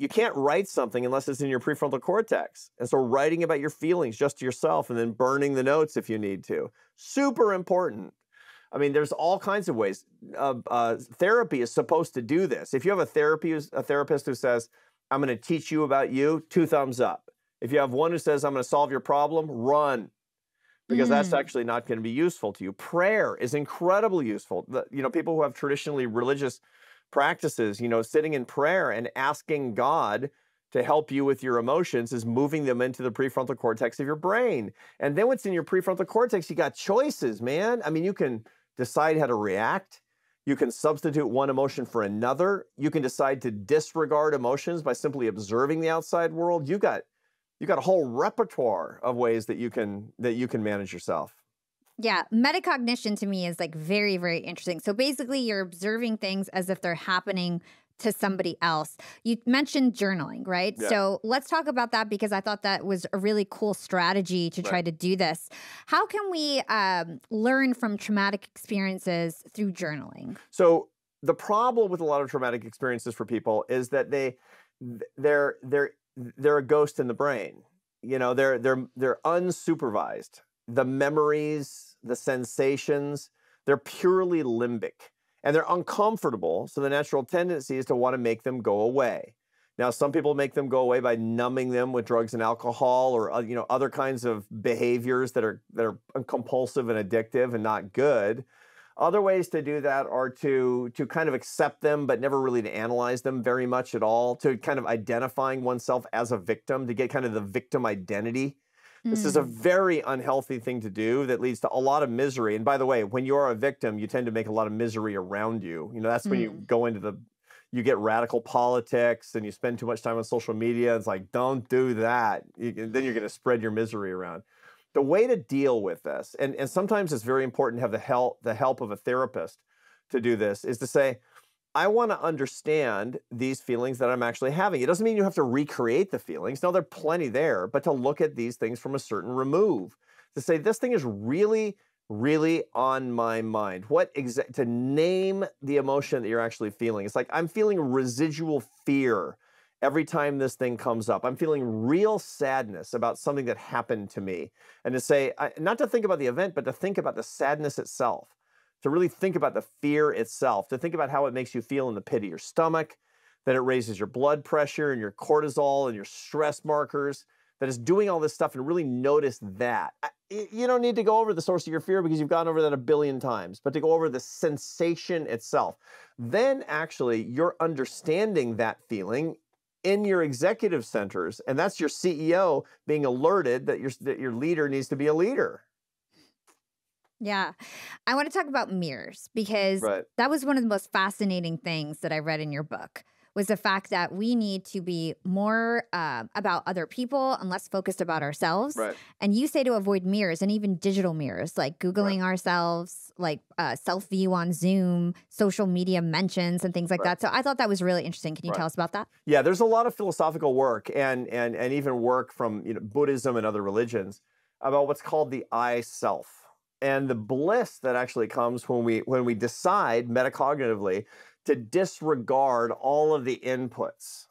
can't write something unless it's in your prefrontal cortex. And so writing about your feelings just to yourself and then burning the notes if you need to. Super important. I mean, there's all kinds of ways. Therapy is supposed to do this. If you have a therapist who says, I'm going to teach you about you, 2 thumbs up. If you have one who says, I'm going to solve your problem, run, because that's actually not going to be useful to you. Prayer is incredibly useful. You know, people who have traditionally religious practices, you know, sitting in prayer and asking God to help you with your emotions is moving them into the prefrontal cortex of your brain. And then what's in your prefrontal cortex, you got choices, man. I mean, you can decide how to react. You can substitute one emotion for another. You can decide to disregard emotions by simply observing the outside world. You got a whole repertoire of ways that you can manage yourself. Yeah, metacognition to me is like very, very interesting. So basically you're observing things as if they're happening to somebody else. You mentioned journaling, right? Yeah. So let's talk about that because I thought that was a really cool strategy to try to do this. How can we learn from traumatic experiences through journaling? So the problem with a lot of traumatic experiences for people is that they're a ghost in the brain. You know, they're unsupervised. The memories, the sensations, they're purely limbic. And they're uncomfortable, so the natural tendency is to want to make them go away. Now, some people make them go away by numbing them with drugs and alcohol or you know, other kinds of behaviors that are compulsive and addictive and not good. Other ways to do that are to kind of accept them, but never really to analyze them very much at all, to kind of identifying oneself as a victim, to get kind of the victim identity. This is a very unhealthy thing to do that leads to a lot of misery. And by the way, when you're a victim, you tend to make a lot of misery around you. You know, that's when you go into you get radical politics and you spend too much time on social media. It's like, don't do that. Then you're going to spread your misery around. The way to deal with this, and sometimes it's very important to have the help of a therapist to do this, is to say, I want to understand these feelings that I'm actually having. It doesn't mean you have to recreate the feelings. No, there are plenty there, but to look at these things from a certain remove. To say, this thing is really, really on my mind. To name the emotion that you're actually feeling. It's like, I'm feeling residual fear every time this thing comes up. I'm feeling real sadness about something that happened to me. And to say, not to think about the event, but to think about the sadness itself. To really think about the fear itself, to think about how it makes you feel in the pit of your stomach, that it raises your blood pressure and your cortisol and your stress markers, that it's doing all this stuff, and really notice that. You don't need to go over the source of your fear because you've gone over that 1 billion times, but to go over the sensation itself. Then actually you're understanding that feeling in your executive centers, and that's your CEO being alerted that your leader needs to be a leader. Yeah. I want to talk about mirrors because that was one of the most fascinating things that I read in your book was the fact that we need to be more about other people and less focused about ourselves. Right. And you say to avoid mirrors and even digital mirrors, like Googling ourselves, like self-view on Zoom, social media mentions and things like that. So I thought that was really interesting. Can you tell us about that? Yeah, there's a lot of philosophical work and even work from Buddhism and other religions about what's called the I self. And the bliss that actually comes when we decide metacognitively to disregard all of the inputs,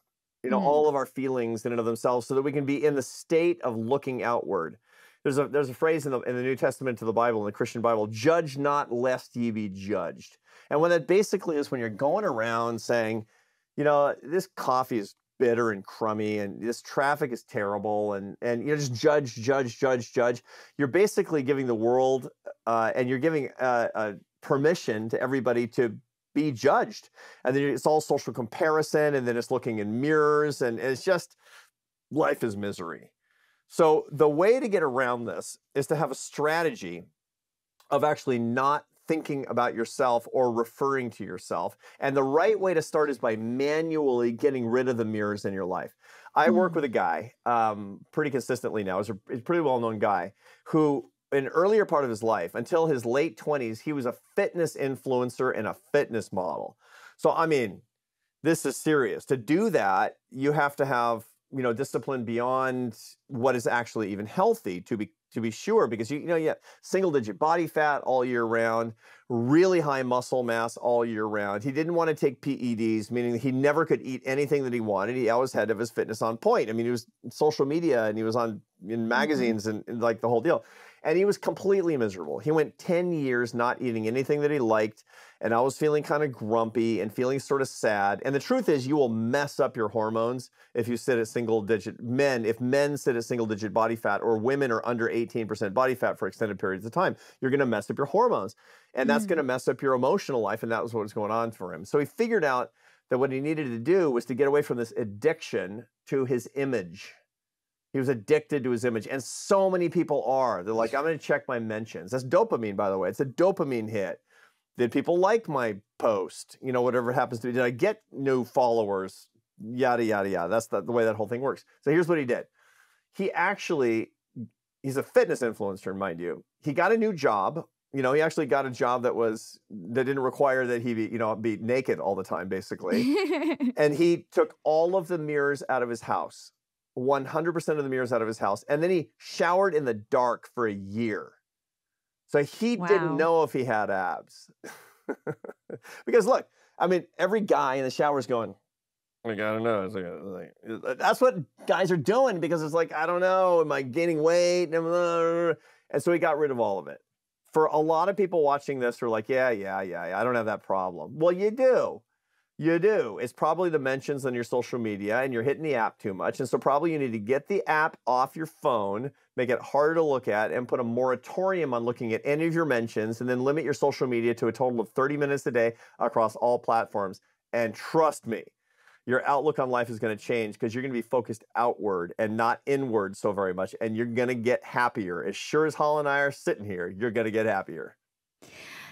all of our feelings in and of themselves, so that we can be in the state of looking outward. There's a phrase in the New Testament to the Bible, in the Christian Bible, judge not lest ye be judged. And what that basically is, when you're going around saying, this coffee is bitter and crummy, and this traffic is terrible, and just judge. You're basically giving the world and you're giving permission to everybody to be judged. And then it's all social comparison, and then it's looking in mirrors, and it's just, life is misery. So the way to get around this is to have a strategy of actually not thinking about yourself or referring to yourself. And the right way to start is by manually getting rid of the mirrors in your life. I work with a guy pretty consistently now. He's a pretty well-known guy who, in an earlier part of his life, until his late 20s, he was a fitness influencer and a fitness model. So, I mean, this is serious. To do that, you have to have, discipline beyond what is actually even healthy to be sure, because you have single-digit body fat all year round, really high muscle mass all year round. He didn't want to take PEDs, meaning he never could eat anything that he wanted. He always had to have his fitness on point. I mean, he was in social media and he was in magazines and like the whole deal. And he was completely miserable. He went 10 years not eating anything that he liked, and I was feeling kind of grumpy and feeling sort of sad. And the truth is, you will mess up your hormones if you sit at single-digit if men sit at single-digit body fat, or women are under 18% body fat for extended periods of time, you're going to mess up your hormones. And that's going to mess up your emotional life, and that was what was going on for him. So he figured out that what he needed to do was to get away from this addiction to his image. He was addicted to his image, and so many people are. They're like, I'm going to check my mentions. That's dopamine, by the way. It's a dopamine hit. Did people like my post? Whatever it happens to be. Did I get new followers? Yada, yada, yada. That's the way that whole thing works. So here's what he did. He's a fitness influencer, mind you. He got a new job. He actually got a job that didn't require that he be naked all the time, basically. And he took all of the mirrors out of his house. 100% of the mirrors out of his house. And then he showered in the dark for a year. So he didn't know if he had abs. Because look, I mean, every guy in the shower is going, like, I don't know. It's like, that's what guys are doing, because it's like, I don't know, am I gaining weight? And so he got rid of all of it. For a lot of people watching this who are like, yeah, I don't have that problem. Well, you do. You do. It's probably the mentions on your social media, and you're hitting the app too much. And so probably you need to get the app off your phone, make it harder to look at, and put a moratorium on looking at any of your mentions, and then limit your social media to a total of 30 minutes a day across all platforms. And trust me, your outlook on life is going to change, because you're going to be focused outward and not inward so very much. And you're going to get happier. As sure as Hala and I are sitting here, you're going to get happier.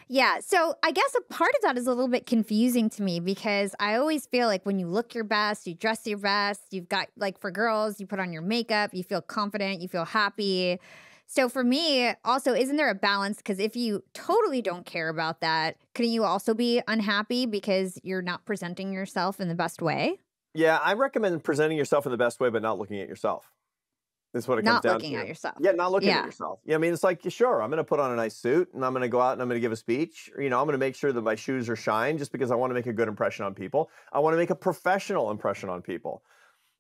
Yeah. So I guess a part of that is a little bit confusing to me, because I always feel like when you look your best, you dress your best, you've got, like, for girls, you put on your makeup, you feel confident, you feel happy. So for me, also, isn't there a balance? Because if you totally don't care about that, couldn't you also be unhappy because you're not presenting yourself in the best way? Yeah, I recommend presenting yourself in the best way, but not looking at yourself. That's what it comes down to. Not looking at yourself. Yeah, not looking at yourself. Yeah, I mean, it's like, sure, I'm going to put on a nice suit, and I'm going to go out and I'm going to give a speech. I'm going to make sure that my shoes are shined, just because I want to make a good impression on people. I want to make a professional impression on people.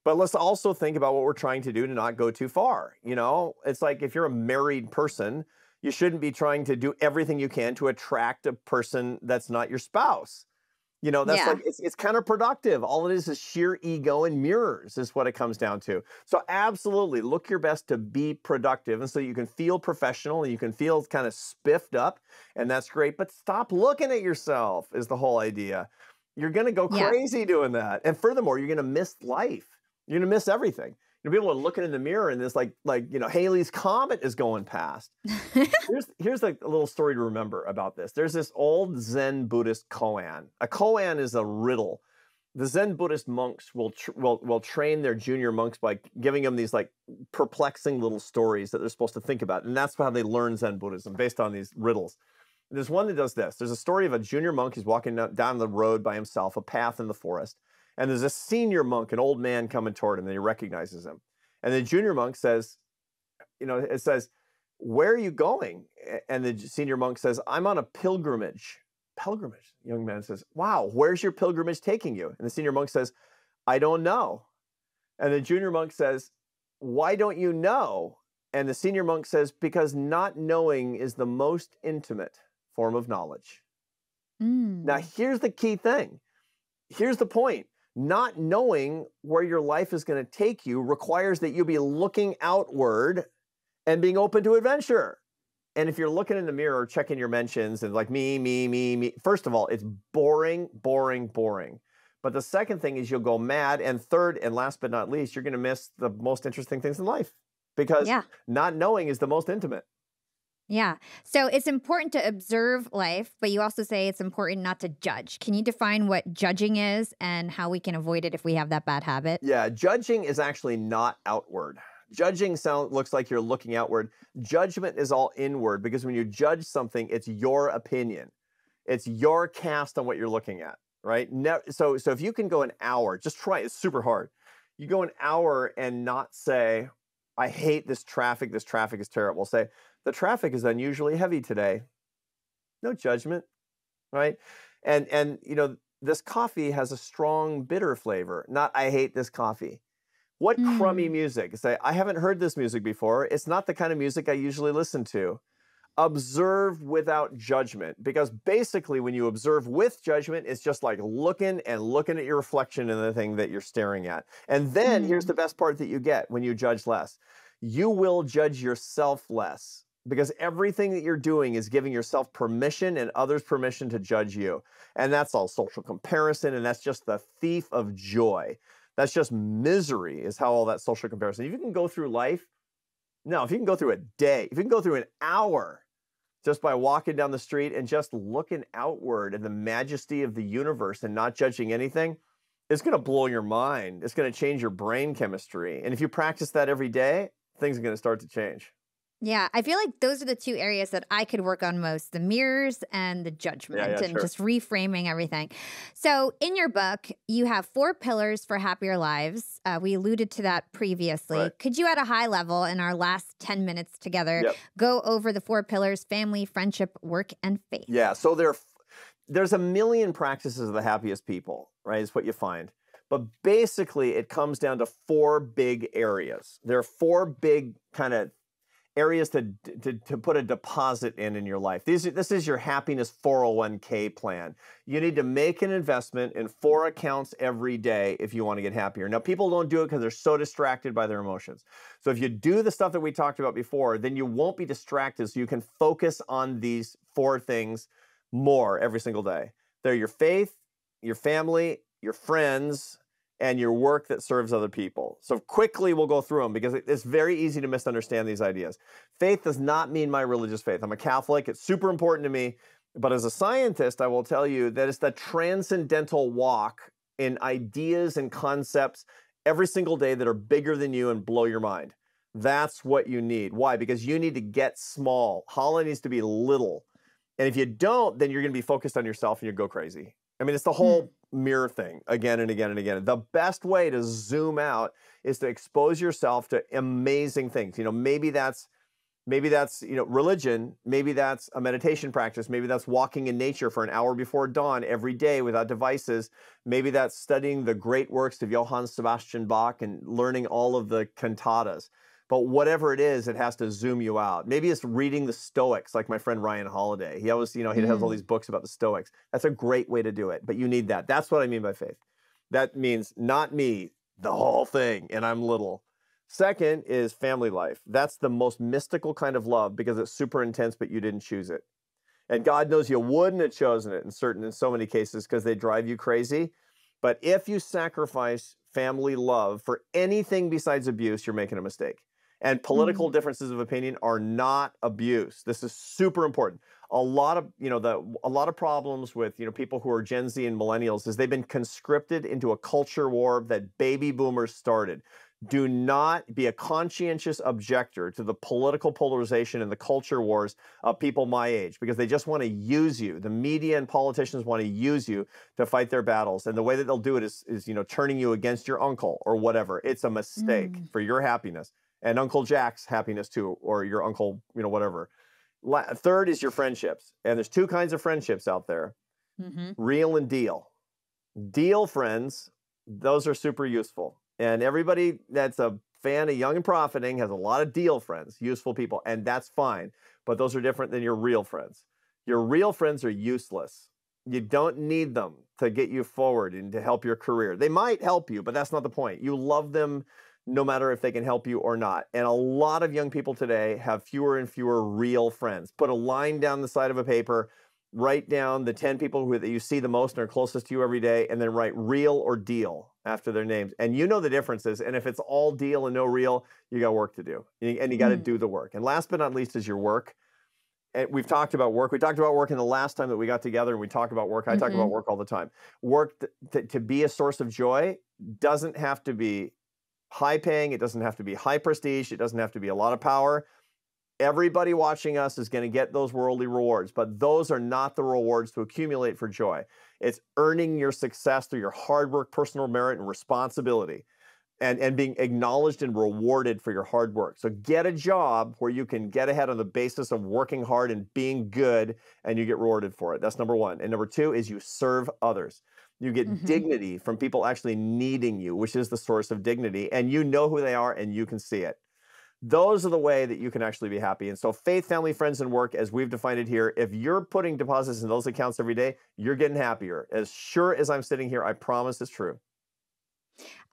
But let's also think about what we're trying to do to not go too far. It's like, if you're a married person, you shouldn't be trying to do everything you can to attract a person that's not your spouse. That's like, it's counterproductive. All it is sheer ego and mirrors is what it comes down to. So absolutely, look your best to be productive, and so you can feel professional and you can feel kind of spiffed up, and that's great. But stop looking at yourself is the whole idea. You're going to go crazy doing that. And furthermore, you're going to miss life. You're going to miss everything. People are looking in the mirror, and it's like Halley's Comet is going past. Here's a little story to remember about this. There's this old Zen Buddhist koan. A koan is a riddle the Zen Buddhist monks will train their junior monks by giving them these like perplexing little stories that they're supposed to think about. And that's how they learn Zen Buddhism, based on these riddles. And there's one that does this. There's a story of a junior monk who's walking down the road by himself, a path in the forest. And there's a senior monk, an old man, coming toward him, and he recognizes him. And the junior monk says, it says, "Where are you going?" And the senior monk says, "I'm on a pilgrimage." Pilgrimage. The young man says, "Wow, where's your pilgrimage taking you?" And the senior monk says, "I don't know." And the junior monk says, "Why don't you know?" And the senior monk says, "Because not knowing is the most intimate form of knowledge." Now, here's the key thing. Here's the point. Not knowing where your life is going to take you requires that you be looking outward and being open to adventure. And if you're looking in the mirror, checking your mentions and like me, first of all, it's boring, boring, boring. But the second thing is you'll go mad. And third, and last but not least, you're going to miss the most interesting things in life, because not knowing is the most intimate. Yeah. So it's important to observe life, but you also say it's important not to judge. Can you define what judging is and how we can avoid it if we have that bad habit? Yeah, judging is actually not outward. Judging looks like you're looking outward. Judgment is all inward, because when you judge something, it's your opinion. It's your cast on what you're looking at, right? So if you can go an hour, just try it. It's super hard. You go an hour and not say, "I hate this traffic is terrible." Say, "The traffic is unusually heavy today." No judgment, right? And this coffee has a strong bitter flavor, not "I hate this coffee." What crummy music? Say, "I haven't heard this music before. It's not the kind of music I usually listen to." Observe without judgment, because basically when you observe with judgment, it's just like looking at your reflection in the thing that you're staring at. And then here's the best part that you get when you judge less. You will judge yourself less, because everything that you're doing is giving yourself permission and others permission to judge you. And that's all social comparison, and that's just the thief of joy. That's just misery, is how all that social comparison. If you can go through life, if you can go through a day, if you can go through an hour just by walking down the street and just looking outward at the majesty of the universe and not judging anything, it's going to blow your mind. It's going to change your brain chemistry. And if you practice that every day, things are going to start to change. Yeah, I feel like those are the two areas that I could work on most, the mirrors and the judgment, and just reframing everything. So in your book, you have 4 pillars for happier lives. We alluded to that previously. Right. Could you, at a high level, in our last 10 minutes together, go over the 4 pillars: family, friendship, work, and faith? Yeah, so there's a million practices of the happiest people, right? Is what you find. But basically, it comes down to 4 big areas. There are 4 big kind of areas to put a deposit in your life. This is your happiness 401k plan. You need to make an investment in 4 accounts every day if you want to get happier. Now, people don't do it because they're so distracted by their emotions. So if you do the stuff that we talked about before, then you won't be distracted, so you can focus on these 4 things more every single day. They're your faith, your family, your friends, and your work that serves other people. So quickly we'll go through them, because it's very easy to misunderstand these ideas. Faith does not mean my religious faith. I'm a Catholic. It's super important to me. But as a scientist, I will tell you that it's the transcendental walk in ideas and concepts every single day that are bigger than you and blow your mind. That's what you need. Why? Because you need to get small. Hala needs to be little. And if you don't, then you're going to be focused on yourself and you'll go crazy. I mean, it's the whole mirror thing again and again and again. The best way to zoom out is to expose yourself to amazing things. Maybe that's religion. Maybe that's a meditation practice. Maybe that's walking in nature for an hour before dawn every day without devices. Maybe that's studying the great works of Johann Sebastian Bach and learning all of the cantatas. But whatever it is, it has to zoom you out. Maybe it's reading the Stoics, like my friend Ryan Holiday. He always, he has all these books about the Stoics. That's a great way to do it, but you need that. That's what I mean by faith. That means not me, the whole thing, and I'm little. Second is family life. That's the most mystical kind of love, because it's super intense, but you didn't choose it. And God knows you wouldn't have chosen it in so many cases, because they drive you crazy. But if you sacrifice family love for anything besides abuse, you're making a mistake. And political differences of opinion are not abuse. This is super important. A lot of, a lot of problems with, people who are Gen Z and millennials is they've been conscripted into a culture war that baby boomers started. Do not be a conscientious objector to the political polarization and the culture wars of people my age, because they just want to use you. The media and politicians want to use you to fight their battles. And the way that they'll do it is turning you against your uncle or whatever. It's a mistake for your happiness and Uncle Jack's happiness too, or your uncle, whatever. Third is your friendships. And there's two kinds of friendships out there, real and deal. Deal friends, those are super useful. And everybody that's a fan of Young and Profiting has a lot of deal friends, useful people, and that's fine. But those are different than your real friends. Your real friends are useless. You don't need them to get you forward and to help your career. They might help you, but that's not the point. You love them no matter if they can help you or not. And a lot of young people today have fewer and fewer real friends. Put a line down the side of a paper, write down the 10 people that you see the most and are closest to you every day, and then write real or deal after their names. And you know the differences. And if it's all deal and no real, you got work to do. And you got to do the work. And last but not least is your work. And we've talked about work. We talked about work in the last time that we got together, and we talked about work. I talk about work all the time. Work to be a source of joy doesn't have to be high paying. It doesn't have to be high prestige. It doesn't have to be a lot of power. Everybody watching us is going to get those worldly rewards, but those are not the rewards to accumulate for joy. It's earning your success through your hard work, personal merit, and responsibility, and being acknowledged and rewarded for your hard work. So get a job where you can get ahead on the basis of working hard and being good, and you get rewarded for it. That's number one. And number two is you serve others. You get dignity from people actually needing you, which is the source of dignity, and you know who they are and you can see it. Those are the way that you can actually be happy. And so faith, family, friends, and work, as we've defined it here, if you're putting deposits in those accounts every day, you're getting happier. As sure as I'm sitting here, I promise it's true.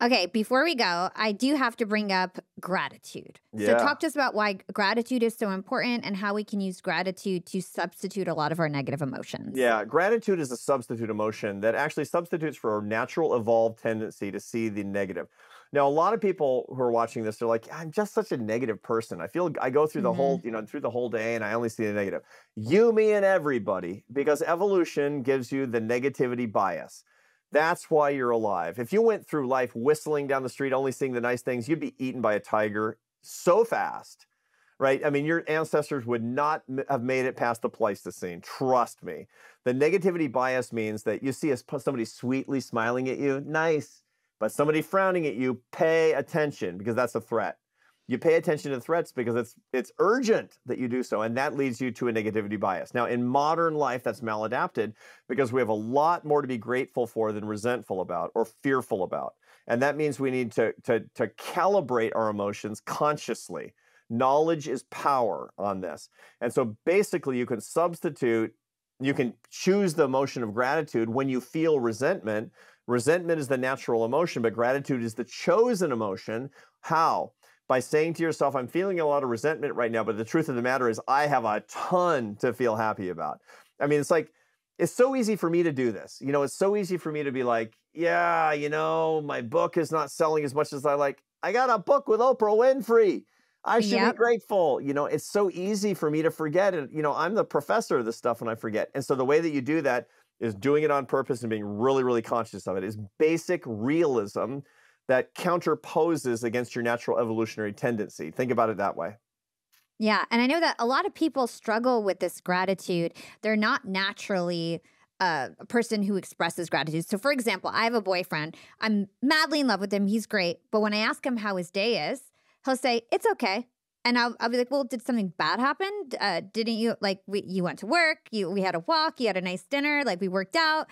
Okay, before we go, I do have to bring up gratitude. Yeah. So talk to us about why gratitude is so important and how we can use gratitude to substitute a lot of our negative emotions. Yeah, gratitude is a substitute emotion that actually substitutes for a natural evolved tendency to see the negative. Now, a lot of people who are watching this, they're like, I'm just such a negative person. I feel I go through the whole, through the whole day and I only see the negative. You, me, and everybody, because evolution gives you the negativity bias. That's why you're alive. If you went through life whistling down the street, only seeing the nice things, you'd be eaten by a tiger so fast, right? I mean, your ancestors would not have made it past the Pleistocene. Trust me. The negativity bias means that you see somebody sweetly smiling at you, nice, but somebody frowning at you, pay attention, because that's a threat. You pay attention to threats because it's urgent that you do so, and that leads you to a negativity bias. Now, in modern life, that's maladapted because we have a lot more to be grateful for than resentful about or fearful about. And that means we need to calibrate our emotions consciously. Knowledge is power on this. And so basically you can choose the emotion of gratitude when you feel resentment. Resentment is the natural emotion, but gratitude is the chosen emotion. How? By saying to yourself, I'm feeling a lot of resentment right now, but the truth of the matter is I have a ton to feel happy about. I mean, it's so easy for me to do this. It's so easy for me to be like, yeah, my book is not selling as much as I like. I got a book with Oprah Winfrey. I should be grateful. It's so easy for me to forget it. I'm the professor of this stuff and I forget. And so the way that you do that is doing it on purpose and being really, really conscious of it is basic realism that counterposes against your natural evolutionary tendency. Think about it that way. Yeah, and I know that a lot of people struggle with this gratitude. They're not naturally a person who expresses gratitude. So for example, I have a boyfriend. I'm madly in love with him. He's great. But when I ask him how his day is, he'll say, it's okay. And I'll be like, well, did something bad happen? Didn't you, you went to work, we had a walk, you had a nice dinner, we worked out.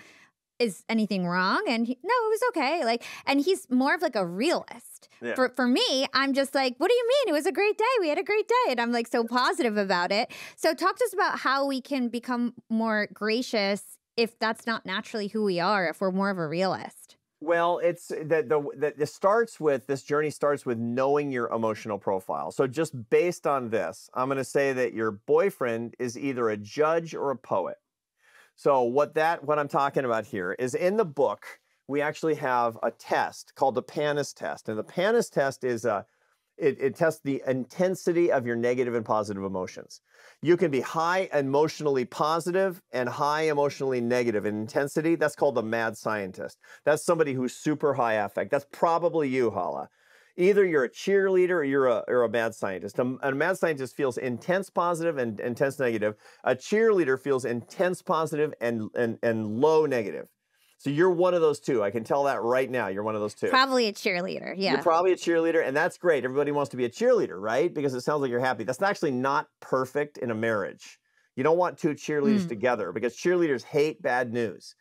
Is anything wrong? And no, it was okay. And he's more of a realist. Yeah. For me, I'm just like, what do you mean? It was a great day. We had a great day. And I'm so positive about it. So talk to us about how we can become more gracious if that's not naturally who we are, if we're more of a realist. Well, it's this journey starts with knowing your emotional profile. So just based on this, I'm going to say that your boyfriend is either a judge or a poet. So what I'm talking about here is in the book, we actually have a test called the PANIS test. And the PANIS test is It tests the intensity of your negative and positive emotions. You can be high emotionally positive and high emotionally negative in intensity. That's called the mad scientist. That's somebody who's super high affect. That's probably you, Hala. Either you're a cheerleader or you're a mad scientist. A mad scientist feels intense positive and intense negative. A cheerleader feels intense positive and low negative. So you're one of those two. I can tell that right now. You're one of those two. Probably a cheerleader. Yeah. You're probably a cheerleader, and that's great. Everybody wants to be a cheerleader, right? Because it sounds like you're happy. That's actually not perfect in a marriage. You don't want two cheerleaders together because cheerleaders hate bad news.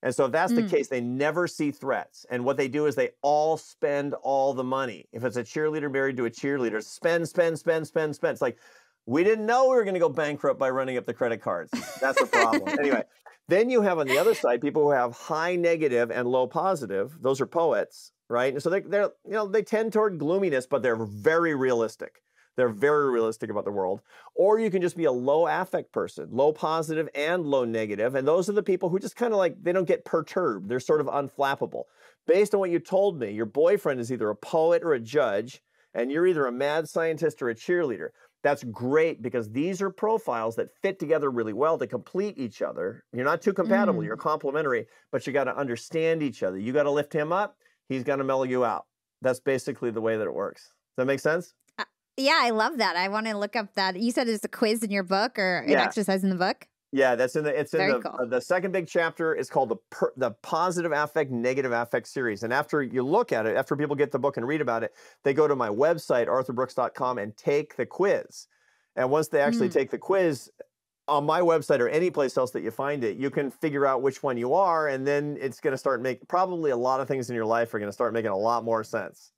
And so if that's the case, they never see threats. And what they do is they all spend all the money. If it's a cheerleader married to a cheerleader, spend. It's like, we didn't know we were going to go bankrupt by running up the credit cards. That's the problem. Anyway, then you have on the other side people who have high negative and low positive. Those are poets, right? And so they're they tend toward gloominess, but they're very realistic. They're very realistic about the world. Or you can just be a low affect person, low positive and low negative. And those are the people who just kind of like, they don't get perturbed. They're sort of unflappable. Based on what you told me, your boyfriend is either a poet or a judge, and you're either a mad scientist or a cheerleader. That's great because these are profiles that fit together really well to complete each other. You're not too compatible, you're complementary, but you got to understand each other. You got to lift him up, he's going to mellow you out. That's basically the way that it works. Does that make sense? Yeah, I love that. I want to look up that. You said there's a quiz in your book or an exercise in the book? Yeah, it's in the second big chapter. It's called the Positive Affect, Negative Affect series. And after you look at it, after people get the book and read about it, they go to my website, arthurbrooks.com, and take the quiz. And once they actually take the quiz on my website or any place else that you find it, you can figure out which one you are. And then it's going to start probably a lot of things in your life are going to start making a lot more sense.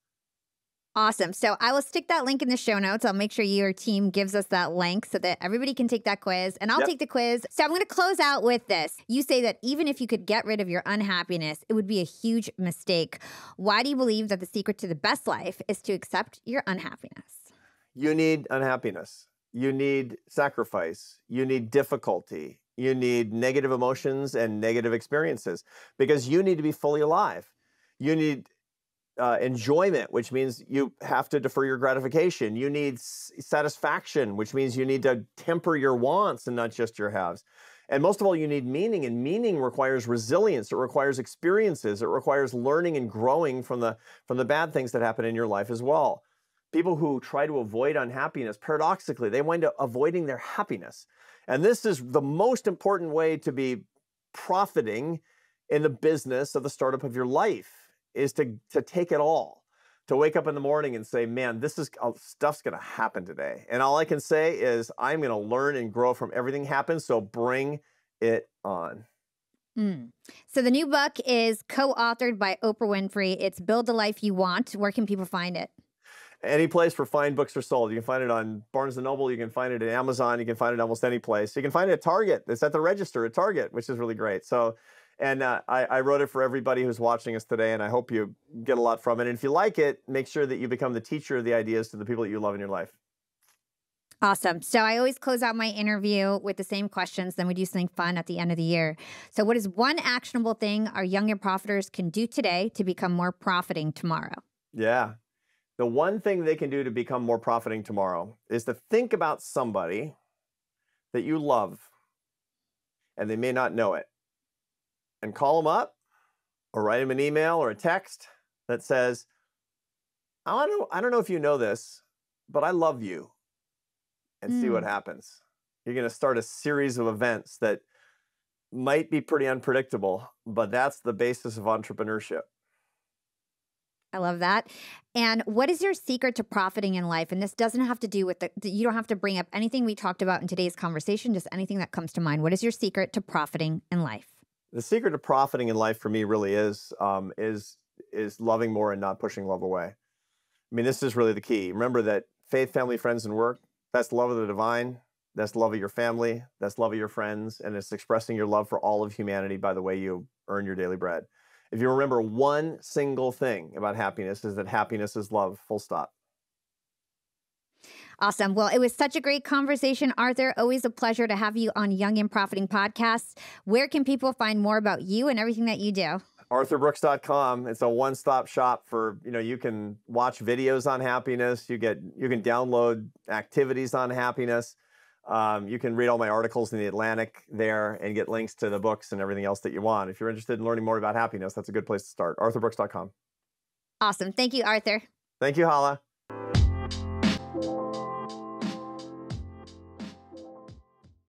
Awesome. So I will stick that link in the show notes. I'll make sure your team gives us that link so that everybody can take that quiz, and I'll take the quiz. So I'm going to close out with this. You say that even if you could get rid of your unhappiness, it would be a huge mistake. Why do you believe that the secret to the best life is to accept your unhappiness? You need unhappiness. You need sacrifice. You need difficulty. You need negative emotions and negative experiences because you need to be fully alive. You need enjoyment, which means you have to defer your gratification. You need satisfaction, which means you need to temper your wants and not just your haves. And most of all, you need meaning, and meaning requires resilience. It requires experiences. It requires learning and growing from the bad things that happen in your life as well. People who try to avoid unhappiness, paradoxically, they wind up avoiding their happiness. And this is the most important way to be profiting in the business of the startup of your life. Is to take it all, to wake up in the morning and say, man, stuff's going to happen today. And all I can say is I'm going to learn and grow from everything happens. So bring it on. So the new book is co-authored by Oprah Winfrey. It's Build the Life You Want. Where can people find it? Any place where fine books are sold. You can find it on Barnes & Noble. You can find it at Amazon. You can find it almost any place. You can find it at Target. It's at the register at Target, which is really great. So. And I wrote it for everybody who's watching us today, and I hope you get a lot from it. And if you like it, make sure that you become the teacher of the ideas to the people that you love in your life. Awesome. So I always close out my interview with the same questions. Then we do something fun at the end of the year. So what is one actionable thing our young and profiters can do today to become more profiting tomorrow? Yeah. The one thing they can do to become more profiting tomorrow is to think about somebody that you love, and they may not know it. And call them up or write them an email or a text that says, I don't know if you know this, but I love you, and see what happens. You're going to start a series of events that might be pretty unpredictable, but that's the basis of entrepreneurship. I love that. And what is your secret to profiting in life? And this doesn't have to do with you don't have to bring up anything we talked about in today's conversation, just anything that comes to mind. What is your secret to profiting in life? The secret to profiting in life for me really is loving more and not pushing love away. I mean, this is really the key. Remember that faith, family, friends, and work, that's love of the divine. That's love of your family. That's love of your friends. And it's expressing your love for all of humanity by the way you earn your daily bread. If you remember one single thing about happiness is that happiness is love, full stop. Awesome. Well, it was such a great conversation, Arthur. Always a pleasure to have you on Young and Profiting Podcasts. Where can people find more about you and everything that you do? arthurbrooks.com. It's a one-stop shop for, you can watch videos on happiness. You can download activities on happiness. You can read all my articles in the Atlantic there and get links to the books and everything else that you want. If you're interested in learning more about happiness, that's a good place to start. arthurbrooks.com. Awesome. Thank you, Arthur. Thank you, Hala.